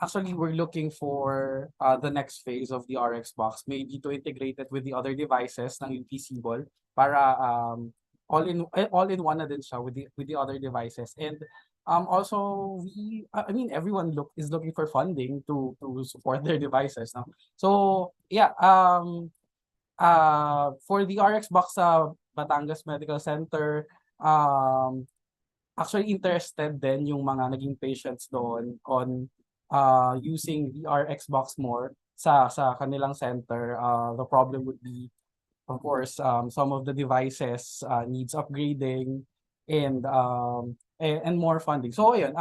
actually, we're looking for the next phase of the RX box, maybe to integrate it with the other devices ng UP SIBOL para all in one na din siya with the other devices. And also I mean everyone is looking for funding to support their devices now. So yeah, for the RX box sa Batangas Medical Center, actually interested din yung mga naging patients doon on using the RX box more sa kanilang center. The problem would be, of course, some of the devices needs upgrading and more funding. So ayun,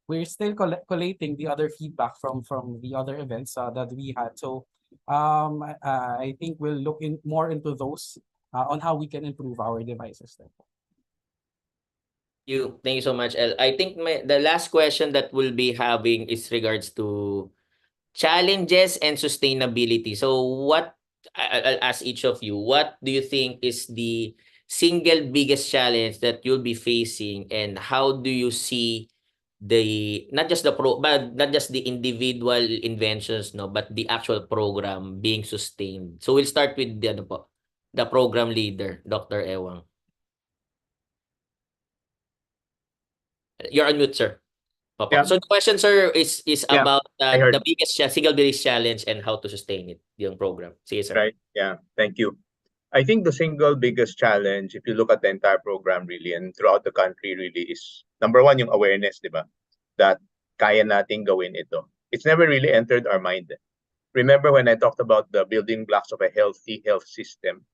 we're still collating the other feedback from the other events that we had. So I think we'll look more into those on how we can improve our devices then. Thank you so much, El. I think the last question that we'll be having is regards to challenges and sustainability. So I'll ask each of you, what do you think is the single biggest challenge that you'll be facing, and how do you see not just the individual inventions, no, but the actual program being sustained? So we'll start with the program leader, Dr. Ewang. You're on mute, sir. Yeah. So the question, sir, is Yeah, about I heard. the single biggest challenge and how to sustain it, yung program. Sige, sir. Right. Yeah. Thank you. I think the single biggest challenge, if you look at the entire program really and throughout the country really, is number one, yung awareness, di ba? That kaya nating gawin ito. It's never really entered our mind. Remember when I talked about the building blocks of a healthy health system?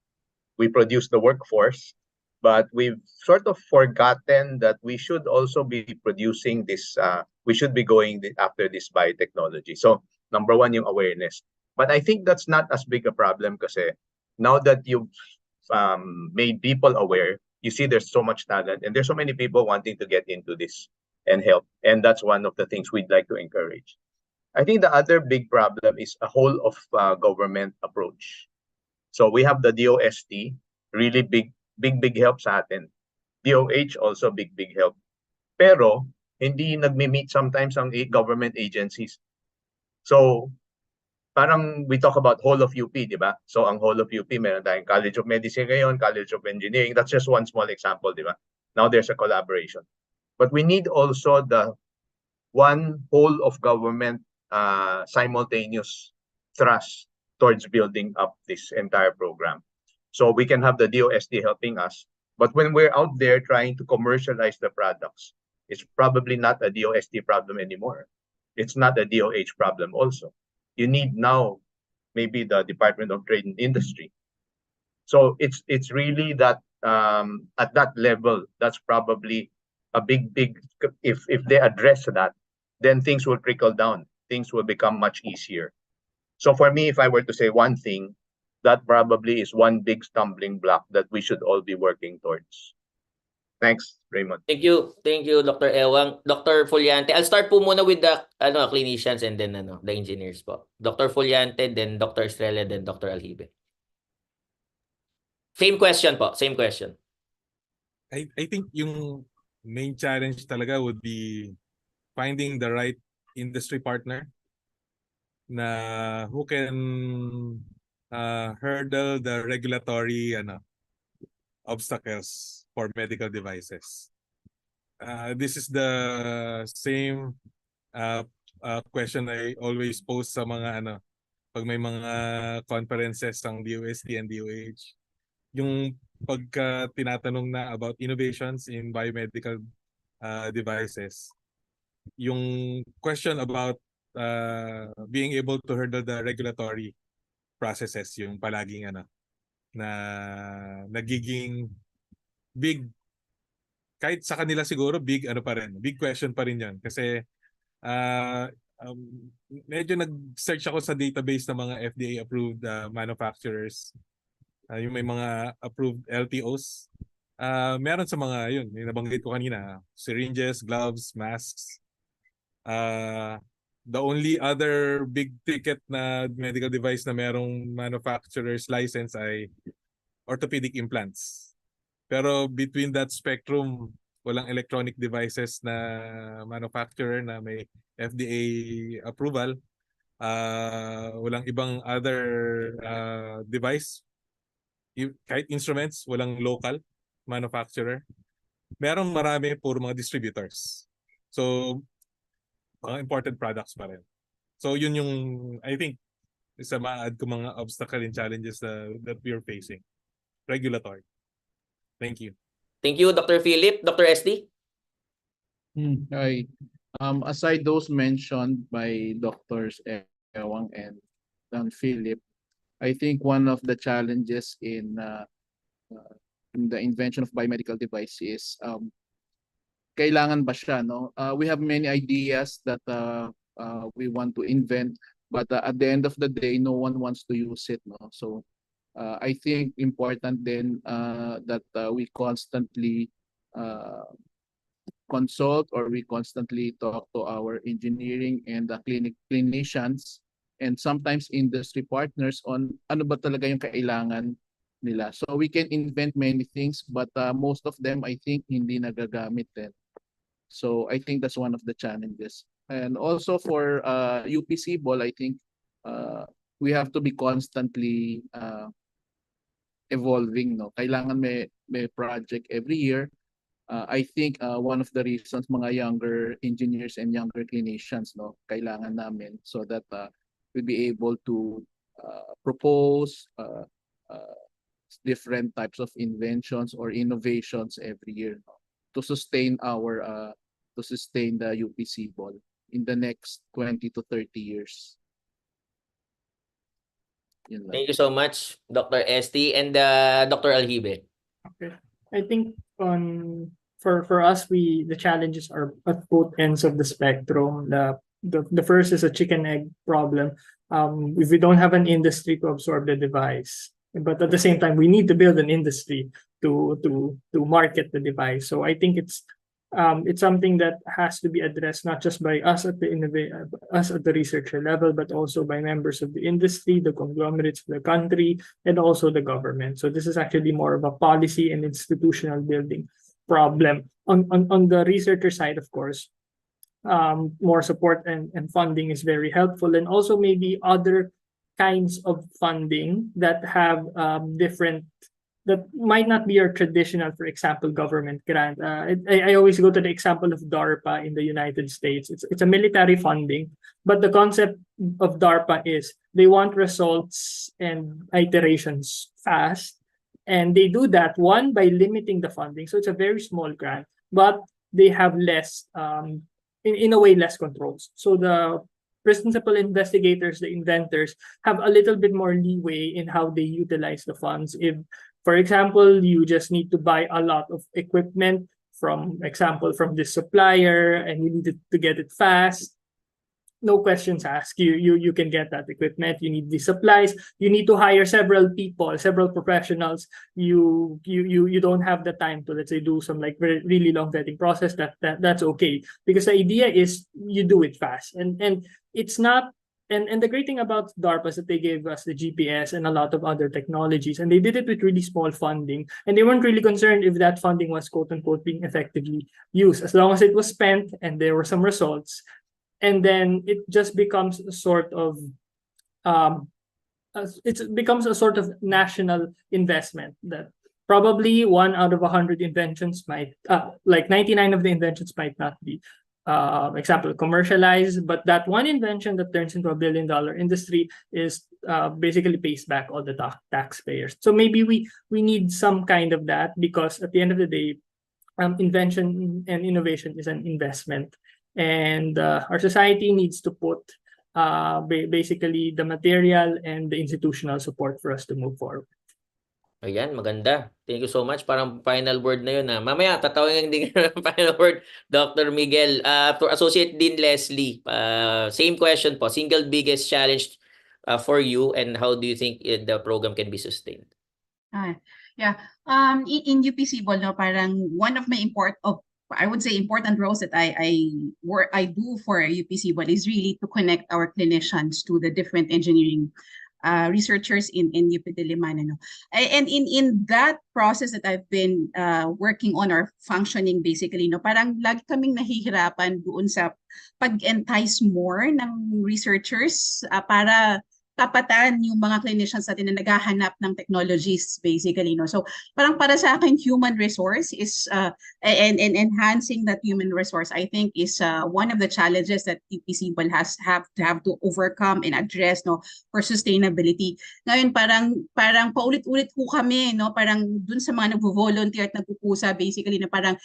We produce the workforce, but we've sort of forgotten that we should also be producing this, we should be going after this biotechnology. So number one, yung awareness. But I think that's not as big a problem kasi now that you've made people aware, you see there's so much talent and there's so many people wanting to get into this and help. And that's one of the things we'd like to encourage. I think the other big problem is a whole of government approach. So we have the DOST, really big help sa atin. DOH also big help. Pero hindi nagmi-meet sometimes ang government agencies. So parang we talk about whole of UP, di ba? So ang whole of UP, meron tayong College of Medicine ngayon, College of Engineering. That's just one small example, di ba? Now there's a collaboration. But we need also the one whole of government simultaneous thrust towards building up this entire program. So we can have the DOST helping us. But when we're out there trying to commercialize the products, it's probably not a DOST problem anymore. It's not a DOH problem also. You need now maybe the Department of Trade and Industry. So it's really that at that level, that's probably a big, if they address that, then things will trickle down. Things will become much easier. So for me, if I were to say one thing, that probably is one big stumbling block that we should all be working towards. Thanks, Raymond. Thank you, Dr. Ewang. Dr. Fuliante, I'll start po muna with the clinicians and then the engineers po. Dr. Fuliante, then Dr. Estrella, then Dr. Alhibe. Same question po, same question. I think yung main challenge talaga would be finding the right industry partner na who can hurdle the regulatory obstacles for medical devices. This is the same question I always pose sa mga pag may mga conferences ng DOST and DOH. Yung pagka tinatanong na about innovations in biomedical devices, yung question about being able to hurdle the regulatory processes, yung palaging na nagiging big, kahit sa kanila siguro big big question pa rin yan. Kasi medyo nag-search ako sa database ng mga FDA approved manufacturers, yung may mga approved LTOs. Meron sa mga yun, yung nabanggit ko kanina, syringes, gloves, masks. The only other big ticket na medical device na merong manufacturer's license ay orthopedic implants. Pero between that spectrum, walang electronic devices na manufacturer na may FDA approval. Walang ibang other device, kahit instruments, walang local manufacturer. Merong marami puro mga distributors. So mga imported products pa rin. So yun yung, I think, isa ma-add ko mga obstacle and challenges that we are facing. Regulatory. Thank you. Thank you, Dr. Philip. Dr. SD? Right. Aside those mentioned by Doctors Ewang and Philip, I think one of the challenges in the invention of biomedical device is kailangan ba siya, no? We have many ideas that we want to invent, but at the end of the day, no one wants to use it, no? So I think important then that we constantly consult, or we constantly talk to our engineering and the clinicians and sometimes industry partners on ano ba talaga yung kailangan nila. So we can invent many things, but most of them I think hindi nagagamit din. So I think that's one of the challenges. And also for UP SIBOL, I think we have to be constantly evolving, no? Kailangan may project every year. I think one of the reasons mga younger engineers and younger clinicians, no, kailangan namin so that we'll be able to propose different types of inventions or innovations every year, no, to sustain the UP SIBOL in the next 20 to 30 years. Thank you so much, Dr. ST and Dr. Alhibe. Okay. I think for us, the challenges are at both ends of the spectrum. The first is a chicken egg problem. If we don't have an industry to absorb the device, but at the same time we need to build an industry to market the device. So I think it's something that has to be addressed not just by us at the researcher level, but also by members of the industry, the conglomerates of the country, and also the government. So this is actually more of a policy and institutional building problem. On the researcher side, of course, more support and funding is very helpful, and also maybe other kinds of funding that have different, that might not be your traditional, for example, government grant. I always go to the example of DARPA in the United States. It's a military funding, but the concept of DARPA is they want results and iterations fast, and they do that, one, by limiting the funding. So it's a very small grant, but they have less, in a way, less controls. So the principal investigators, the inventors, have a little bit more leeway in how they utilize the funds. If, for example, you just need to buy a lot of equipment from this supplier and you need to get it fast, no questions asked. You can get that equipment. You need the supplies. You need to hire several people, several professionals. You don't have the time to, let's say, do some like really long vetting process. That's okay, because the idea is you do it fast, and it's not. And the great thing about DARPA is that they gave us the GPS and a lot of other technologies, and they did it with really small funding, and they weren't really concerned if that funding was quote unquote being effectively used, as long as it was spent and there were some results. And then it just becomes a sort of it becomes a sort of national investment that probably 1 out of 100 inventions might, like 99 of the inventions might not be, example, commercialized, but that one invention that turns into $1 billion industry is basically pays back all the taxpayers. So maybe we need some kind of that, because at the end of the day, invention and innovation is an investment, and our society needs to put basically the material and the institutional support for us to move forward. Ayan, maganda. Thank you so much. Parang final word na yun. Mamaya, tatawagin din ng final word, Dr. Miguel. For Associate Dean Leslie, same question po. Single biggest challenge for you, and how do you think the program can be sustained? Yeah. In UP SIBOL, no, parang one of my I would say important roles that I do for UP SIBOL is really to connect our clinicians to the different engineering researchers in UP Diliman, no? And in that process that I've been working on or functioning basically, no, parang lagi kaming nahihirapan doon sa pag-entice more ng researchers para tapatan yung mga clinicians natin na naghahanap ng technologies basically, no. So parang para sa akin, human resource is and enhancing that human resource, I think, is one of the challenges that UP SIBOL have to overcome and address, no, for sustainability. Ngayon parang paulit-ulit po kami, no, parang dun sa mga nagvo-volunteer at nagpupusa basically, na parang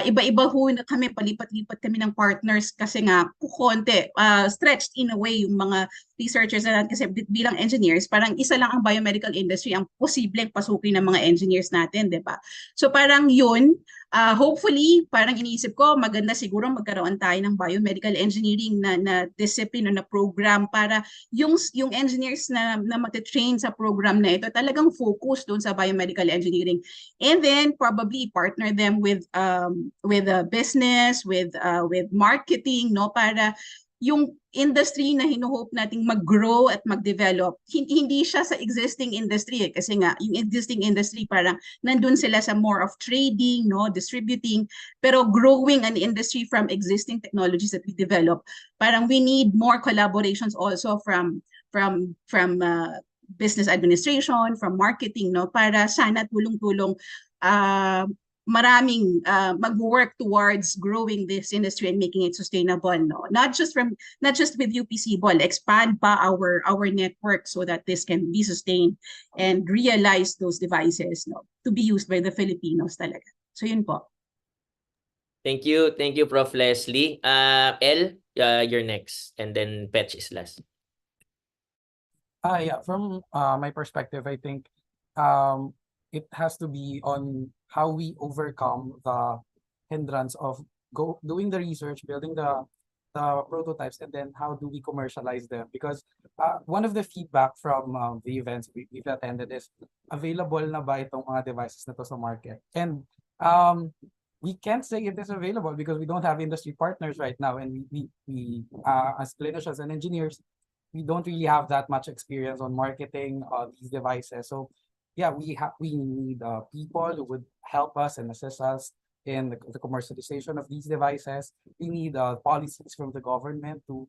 iba-iba ho na kami, palipat-lipat kami ng partners kasi nga konti stretched in a way yung mga researchers na, kasi bilang engineers, parang isa lang ang biomedical industry ang posibleng pasukin ng mga engineers natin, di ba? So parang yun, hopefully, parang iniisip ko, maganda siguro magkaroon tayo ng biomedical engineering na discipline o na program para yung engineers na mag-train sa program na ito talagang focus doon sa biomedical engineering. And then probably partner them with business, with marketing, no, para yung industry na hinuhope nating mag-grow at mag-develop, hindi siya sa existing industry kasi nga yung existing industry parang nandun sila sa more of trading, no, distributing, pero growing an industry from existing technologies that we develop. Parang we need more collaborations also from business administration, from marketing, no, para sana tulong-tulong maraming mag-work towards growing this industry and making it sustainable, no, not just with UP SIBOL, expand pa our network so that this can be sustained and realize those devices, no, to be used by the Filipinos talaga. So yun po. Thank you, Prof. Leslie. El, you're next, and then Petch is last. Yeah, from my perspective, I think it has to be on how we overcome the hindrance of doing the research, building the prototypes, and then how do we commercialize them? Because one of the feedback from the events we've attended is, available na ba itong mga devices na to sa market? And we can't say it is available because we don't have industry partners right now, and we as clinicians and engineers, we don't really have that much experience on marketing these devices. So yeah, we need people who would help us and assist us in the commercialization of these devices. We need policies from the government to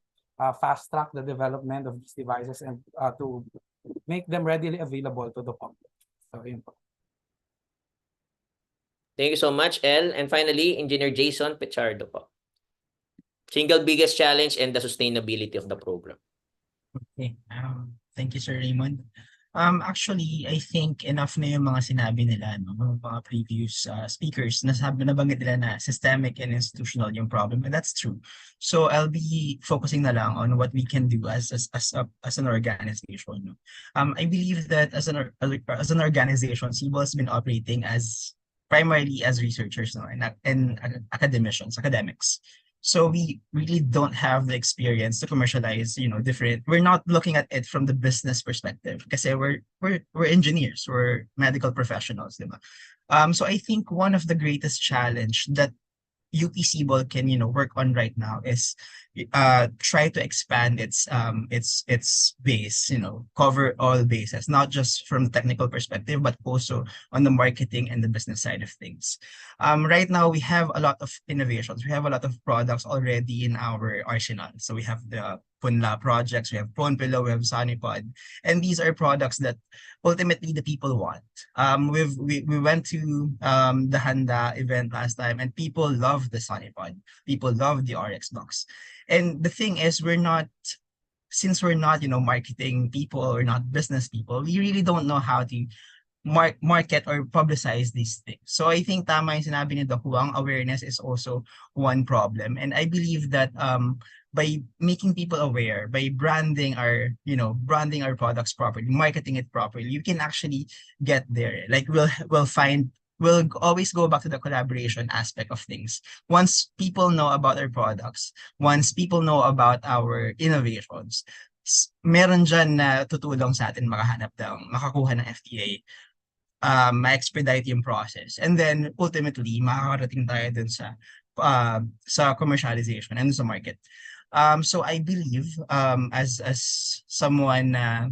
fast track the development of these devices and to make them readily available to the public. So, thank you so much, El. And finally, Engineer Jason Pichardo po. Single biggest challenge and the sustainability of the program. Okay. Thank you, Sir Raymond. Actually, I think enough na yung mga sinabi nila, no? Mga previous speakers, nabanggit nila na systemic and institutional yung problem, and that's true. So I'll be focusing na lang on what we can do as an organization. No? I believe that as an organization, SIBOL has been operating primarily as researchers, no? and academics. So we really don't have the experience to commercialize, different. We're not looking at it from the business perspective because we're engineers, we're medical professionals, diba? So I think one of the greatest challenge that UP-SIBOL can work on right now is try to expand its base, cover all bases, not just from the technical perspective but also on the marketing and the business side of things. Right now we have a lot of innovations, we have a lot of products already in our arsenal. So we have the Punla projects, we have Prone Pillow, we have Sunnypod, and these are products that ultimately the people want. We went to the Handa event last time, and people love the Sunnypod. People love the RX box. And the thing is, since we're not, marketing people or not business people, we really don't know how to market or publicize these things. So I think tama yung sinabi ni Doc Huang, awareness is also one problem. And I believe that by making people aware, by branding our products properly, marketing it properly, you can actually get there. Like we'll always go back to the collaboration aspect of things. Once people know about our products, once people know about our innovations, meron dyan na tutulong sa atin makakuha ng FDA, ma-expedite yung process. And then ultimately, makakarating tayo dun sa commercialization and sa market. So I believe as someone na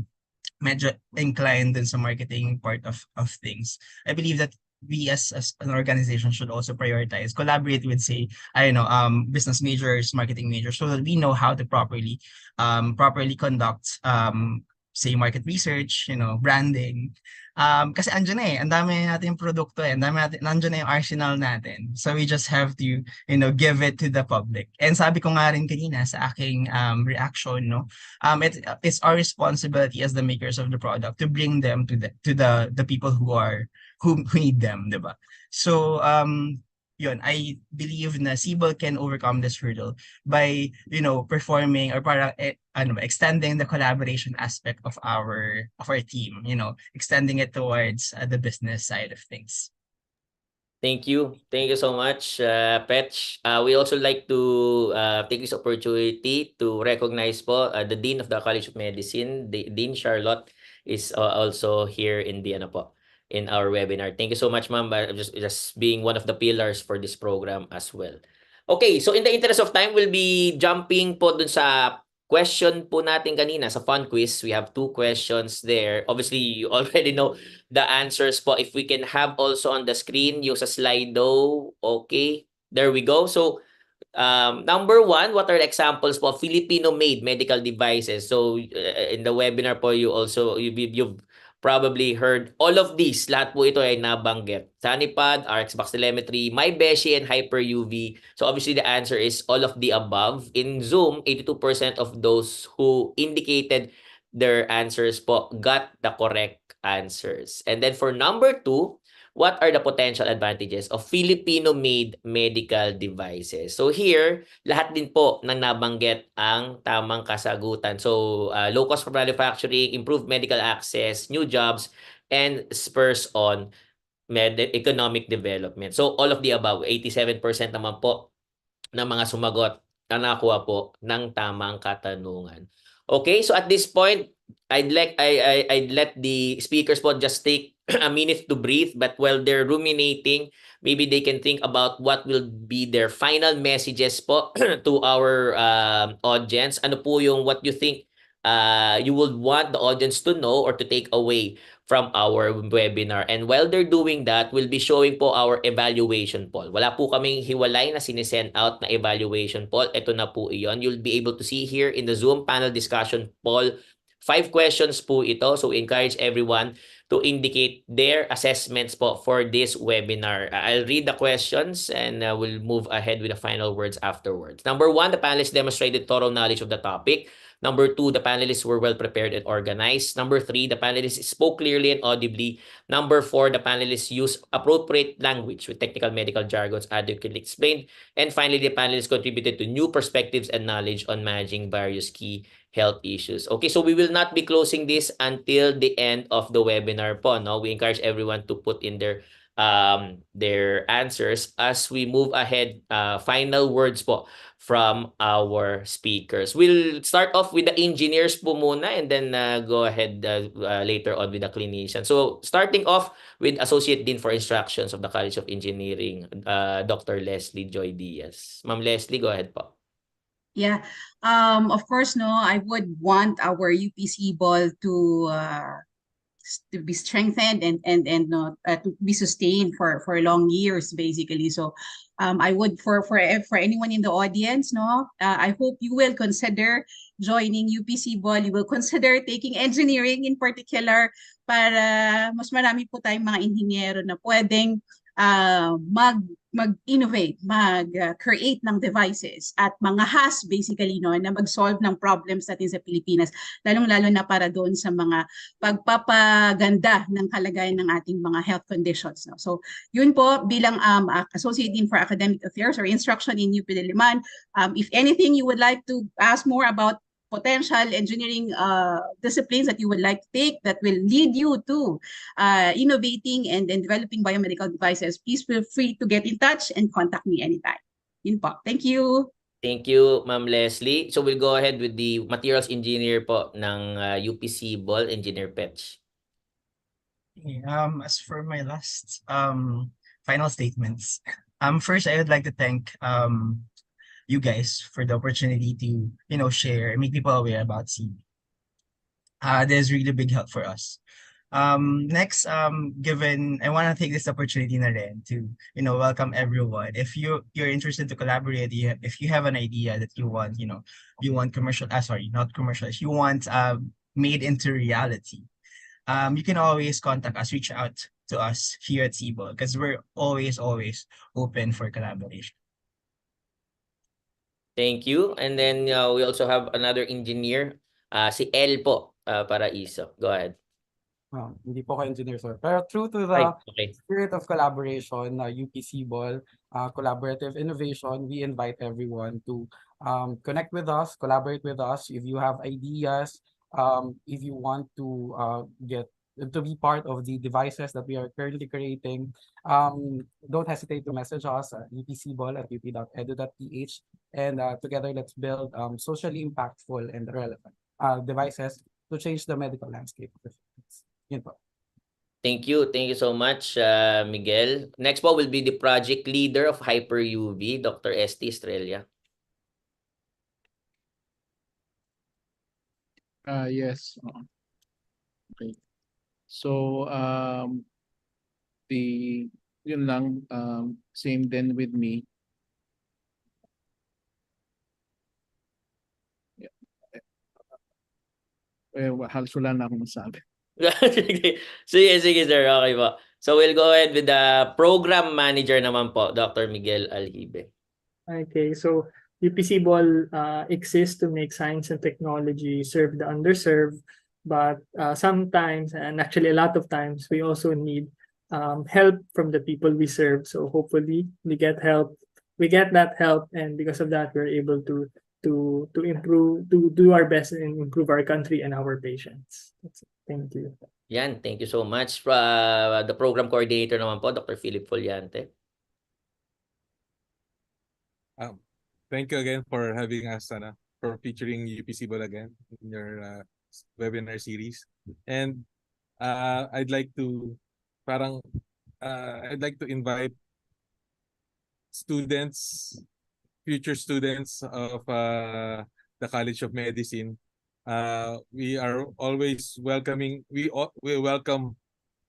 medyo inclined dun sa marketing part of things, I believe that we as an organization should also prioritize, collaborate with, say, business majors, marketing majors, so that we know how to properly conduct say market research, branding. Kasi andyan na ang dami natin yung produkto nandiyan na yung arsenal natin. So we just have to, give it to the public. And sabi ko nga rin kanina sa aking reaction, it's our responsibility as the makers of the product to bring them to the people who need them, diba? So yun, I believe na SIBOL can overcome this hurdle by, performing or extending the collaboration aspect of our team, extending it towards the business side of things. Thank you. Thank you so much, Petch. We also like to take this opportunity to recognize the Dean of the College of Medicine, Dean Charlotte, is also here in the in our webinar. Thank you so much, ma'am, just being one of the pillars for this program as well. Okay, so in the interest of time, we'll be jumping po dun sa question po natin kanina sa fun quiz. We have 2 questions there. Obviously, you already know the answers po. If we can have also on the screen yung sa Slido. Okay, there we go. So, number 1, what are the examples po of Filipino-made medical devices? So, in the webinar po, you've probably heard all of these. Lahat po ito ay nabanggit. Sunnypod, RX box telemetry, MyBeshi, and Hyper UV. So obviously the answer is all of the above. In Zoom, 82% of those who indicated their answers po got the correct answers. And then for number 2, what are the potential advantages of Filipino-made medical devices? So here, lahat din po ng nabanggit ang tamang kasagutan. So low cost for manufacturing, improved medical access, new jobs, and spurs on economic development. So all of the above, 87% naman po ng mga sumagot na nakuha po ng tamang katanungan. Okay, so at this point, I'd let the speakers po just take a minute to breathe, but while they're ruminating, maybe they can think about what will be their final messages po to our audience. Ano po yung what you think you would want the audience to know or to take away from our webinar. And while they're doing that, we'll be showing po our evaluation poll. Wala po kaming hiwalay na sinisend out na evaluation poll. Ito na po iyon. You'll be able to see here in the Zoom panel discussion poll. 5 questions po ito. So we encourage everyone to indicate their assessments po for this webinar. I'll read the questions and we'll move ahead with the final words afterwards. Number 1, the panelists demonstrated thorough knowledge of the topic. Number 2, the panelists were well prepared and organized. Number 3, the panelists spoke clearly and audibly. Number 4, the panelists used appropriate language with technical medical jargons adequately explained. And finally, the panelists contributed to new perspectives and knowledge on managing various key health issues. Okay, so we will not be closing this until the end of the webinar po, no? We encourage everyone to put in their answers as we move ahead. Final words po from our speakers. We'll start off with the engineers po muna and then go ahead later on with the clinician. So starting off with Associate Dean for Instructions of the College of Engineering, Dr. Leslie Joy Diaz. Ma'am Leslie, go ahead po. Yeah. Of course, no, I would want our UPC ball to be strengthened and not to be sustained for long years basically. So I would for anyone in the audience, no, I hope you will consider joining UPC Ball. You will consider taking engineering in particular para mas marami po tayong mga inhinyero na pwedeng mag-innovate, mag-create ng devices at mga has basically, no, na mag-solve ng problems natin sa Pilipinas, lalong-lalo na para doon sa mga pagpapaganda ng kalagayan ng ating mga health conditions. No? So yun po bilang Associate Dean for Academic Affairs or Instruction in UP Diliman. If anything you would like to ask more about potential engineering disciplines that you would like to take that will lead you to innovating and developing biomedical devices, please feel free to get in touch and contact me anytime. Yun po. Thank you. Thank you, Ma'am Leslie. So we'll go ahead with the materials engineer po ng UPC Ball, Engineer Petch. As for my last final statements, first I would like to thank you guys for the opportunity to share, make people aware about SIBOL. There's really big help for us. Next, given I want to take this opportunity na rin to welcome everyone. If you're interested to collaborate, if you have an idea that you want commercial, not commercial, if you want made into reality, you can always contact us, reach out to us here at SIBOL because we're always open for collaboration. Thank you. And then we also have another engineer, si El po, Paraiso. Go ahead. Hindi po ako engineer, sir. Pero true to the spirit of collaboration, UPC Ball, collaborative innovation, we invite everyone to connect with us, collaborate with us. If you have ideas, if you want to get to be part of the devices that we are currently creating, don't hesitate to message us at upcball@up.edu.ph, and together let's build socially impactful and relevant devices to change the medical landscape. Thank you so much, Miguel. Next po will be the project leader of Hyper UV, Dr. ST Estrella. Yes. Okay. So yun lang, same then with me. Halos wala na akong masabi. Sige, sir. Okay po. So we'll go ahead with the program manager naman po, Dr. Miguel Aljibe. Okay, so UPC Ball exists to make science and technology serve the underserved, but sometimes, and actually a lot of times, we also need help from the people we serve. So hopefully we get help. We get that help, and because of that, we're able to improve, to do our best and improve our country and our patients. Thank you. Yan, thank you so much. The program coordinator naman po, Dr. Philip Foliante. Thank you again for having us, for featuring UPC Ball again in your webinar series. And I'd like to invite students, future students of the College of Medicine. We are always welcoming. We welcome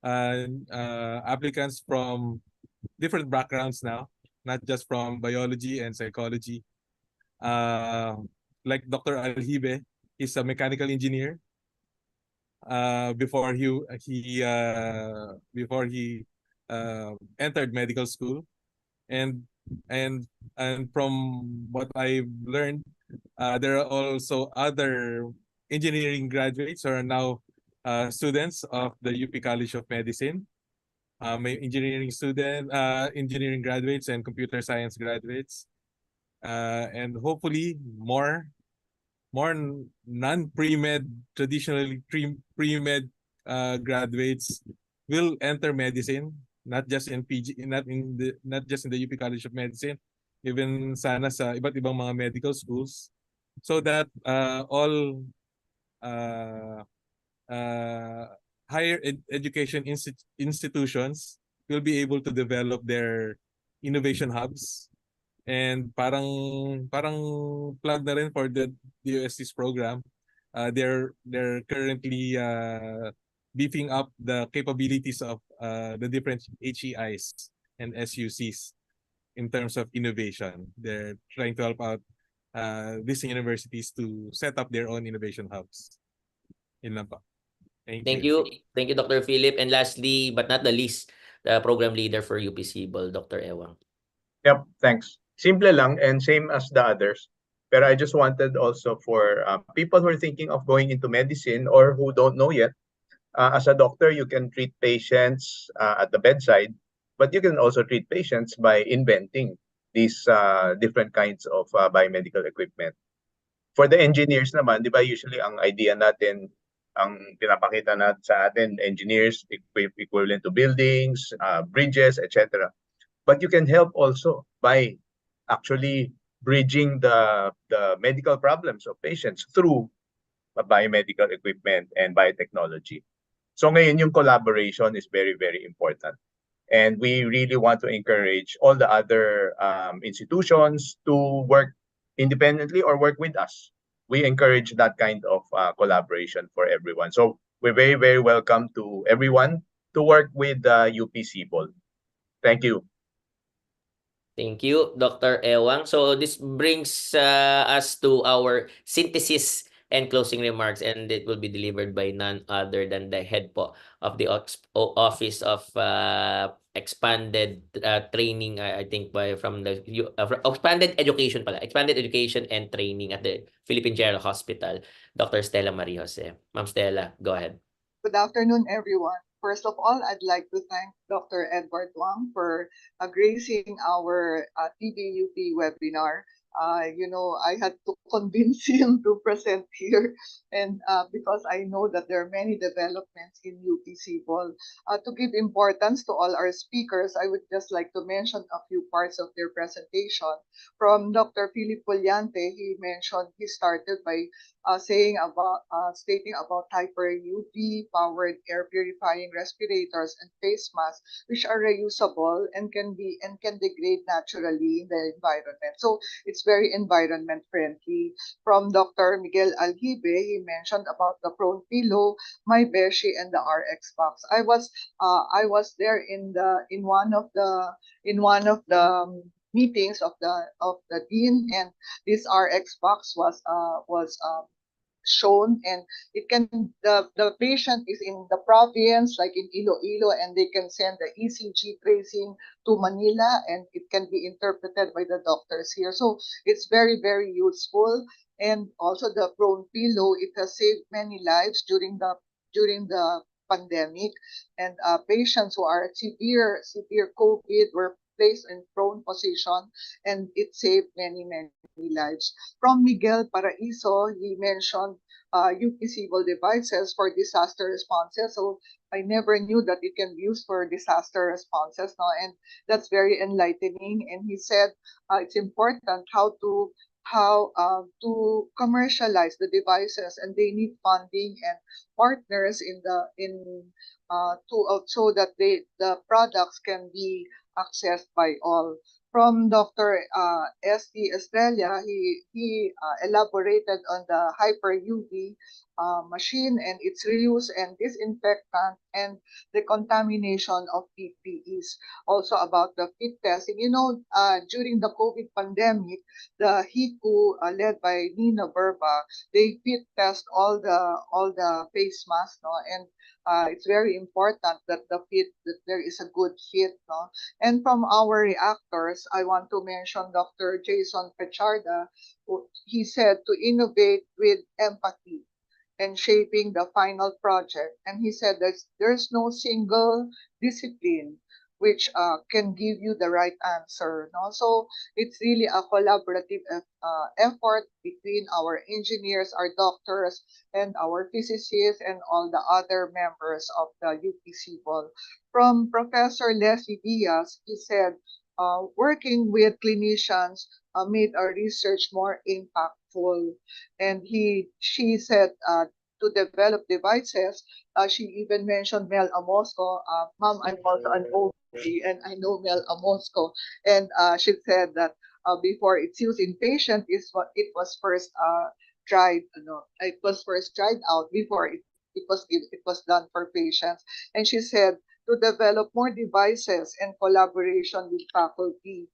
applicants from different backgrounds now, not just from biology and psychology. Like Dr. Aljibe, he's a mechanical engineer. Before he entered medical school, and from what I've learned, there are also other engineering graduates who are now students of the UP College of Medicine. May engineering graduates and computer science graduates, and hopefully more non-pre-med, traditionally pre-med graduates will enter medicine, not just in PG, not just in the UP College of Medicine, even sana sa iba't ibang mga medical schools, so that all uh, uh, education institutions will be able to develop their innovation hubs, and parang plug na rin for the DOST's program. They're currently beefing up the capabilities of the different HEIs and SUCs in terms of innovation. They're trying to help out these universities to set up their own innovation hubs. Yun lang po. Thank Thank you. you. Thank you, Dr. Philip. And lastly, but not the least, the program leader for UP Cebol, Dr. Ewang. Yep, thanks. Simple lang and same as the others. But I just wanted also for people who are thinking of going into medicine or who don't know yet, as a doctor, you can treat patients at the bedside, but you can also treat patients by inventing these different kinds of biomedical equipment. For the engineers naman, di ba usually ang idea natin, ang pinapakita natin sa atin, engineers equivalent to buildings, bridges, etc. But you can help also by actually bridging the medical problems of patients through biomedical equipment and biotechnology. So ngayon yung collaboration is very, very important. And we really want to encourage all the other institutions to work independently or work with us. We encourage that kind of collaboration for everyone. So we're very, very welcome to everyone to work with UP Cebol. Thank you. Thank you, Dr. Ewang. So this brings us to our synthesis and closing remarks, and it will be delivered by none other than the head po of the Office of Expanded Training, I think from the Expanded Education Expanded Education and Training at the Philippine General Hospital, Dr. Stella Marie Jose. Ma'am Stella, go ahead. Good afternoon, everyone. First of all, I'd like to thank Dr. Edward Wang for gracing our TVUP webinar. I had to convince him to present here, and because I know that there are many developments in UP Cebol. To give importance to all our speakers, I would just like to mention a few parts of their presentation. From Dr. Philip Puliante, he started by stating about hyper UV powered air purifying respirators and face masks, which are reusable and can degrade naturally in the environment. So it's very environment friendly. From Dr. Miguel Aljibe, he mentioned about the prone pillow, my beshi, and the RX box. I was there in one of the meetings of the dean, and this RX box was shown, and the patient is in the province like in Iloilo, and they can send the ECG tracing to Manila, and it can be interpreted by the doctors here. So it's very, very useful. And also the prone pillow, it has saved many lives during the pandemic, and patients who are severe COVID were placed in prone position, and it saved many, many lives. From Miguel Paraiso, he mentioned UP Cebol devices for disaster responses. So I never knew that it can be used for disaster responses, no? And that's very enlightening. And he said it's important how to commercialize the devices, and they need funding and partners so that the products can be accessed by all. From Dr. S.T. Estrella, he elaborated on the hyper UV machine and its reuse and disinfectant and the contamination of PPEs. Also about the fit testing. During the COVID pandemic, the HICU led by Nina Verba, they fit test all the face masks, no, and it's very important that there is a good fit, no. And from our reactors, I want to mention Dr. Jason Pecharda. He said to innovate with empathy and shaping the final project. And he said that there's no single discipline which can give you the right answer. No? So it's really a collaborative effort between our engineers, our doctors, and our physicists, and all the other members of the UP Cebol. From Professor Leslie Diaz, he said, working with clinicians made our research more impactful. And she said to develop devices, she even mentioned Mel Amosco. Mom, I'm also an OB and I know Mel Amosco. And she said that before its used in patient is what it was first tried, it was first tried out before it was done for patients. And she said to develop more devices and collaboration with faculty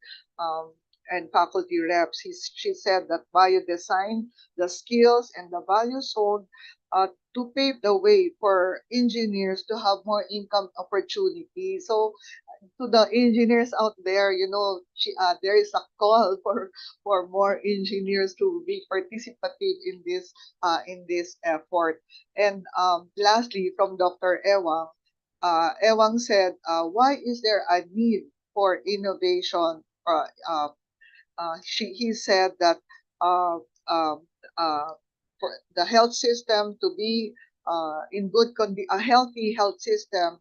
and faculty reps. She said that biodesign, the skills and the value sold to pave the way for engineers to have more income opportunities. So to the engineers out there, there is a call for more engineers to be participative in this effort. And lastly, from Dr. Ewang said, why is there a need for innovation? He said that uh, um, for the health system to be in good a healthy health system,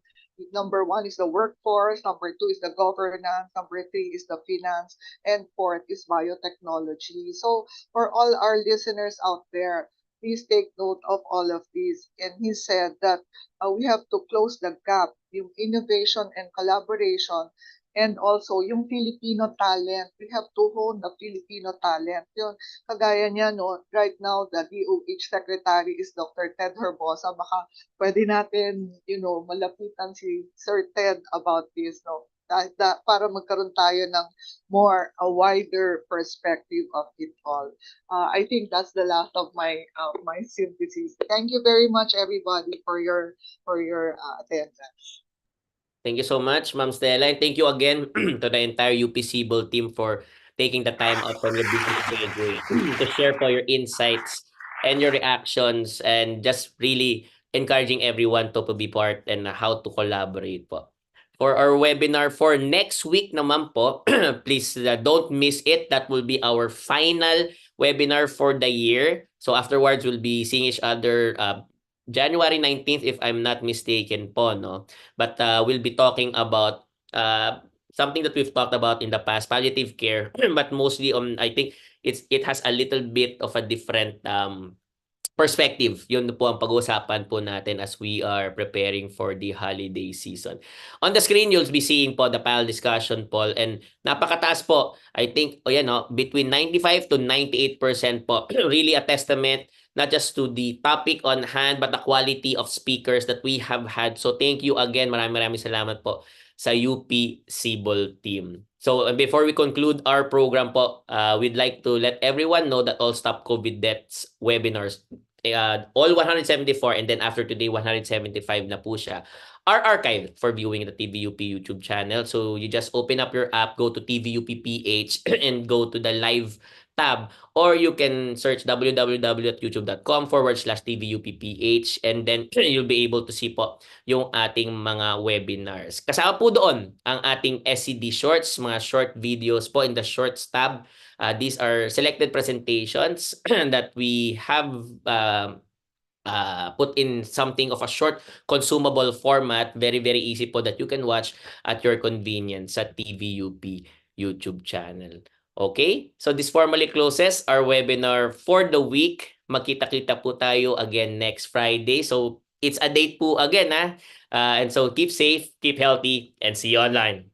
number one is the workforce, number two is the governance, number three is the finance, and fourth is biotechnology. So for all our listeners out there, please take note of all of these. And he said that we have to close the gap, yung innovation and collaboration, and also yung Filipino talent. We have to hone the Filipino talent. Yun, kagaya niya, no, right now, the DOH Secretary is Dr. Ted Herbosa. Baka pwede natin, malapitan si Sir Ted about this, no? Para magkaroon tayo ng a wider perspective of it all. I think that's the last of my synthesis. Thank you very much, everybody, for your attendance. Thank you so much, Ma'am Stella. And thank you again to the entire UP SIBOL team for taking the time out from your busy schedule to share po your insights and your reactions and just really encouraging everyone to be part and how to collaborate po. For our webinar for next week naman po, please don't miss it. That will be our final webinar for the year. So afterwards, we'll be seeing each other January 19th, if I'm not mistaken po, no? But we'll be talking about something that we've talked about in the past, palliative care, but mostly I think it has a little bit of a different perspective. Yun po ang pag-uusapan po natin as we are preparing for the holiday season. On the screen, you'll be seeing po the panel discussion poll and napakataas po. I think, between 95 to 98% po. Really a testament not just to the topic on hand but the quality of speakers that we have had. So thank you again. Maraming salamat po sa UP SIBOL team. So before we conclude our program po, we'd like to let everyone know that all Stop COVID Deaths webinars, all 174 and then after today 175 na po siya, are archived for viewing the TVUP YouTube channel. So you just open up your app, go to TVUP PH and go to the live tab, or you can search www.youtube.com/TVUPPH and then you'll be able to see po yung ating mga webinars. Kasama po doon ang ating SCD Shorts, mga short videos po in the Shorts tab. These are selected presentations that we have put in something of a short consumable format, very easy po that you can watch at your convenience sa TVUP YouTube channel. Okay? So this formally closes our webinar for the week. Magkita-kita po tayo again next Friday. So it's a date po again, and so keep safe, keep healthy, and see you online.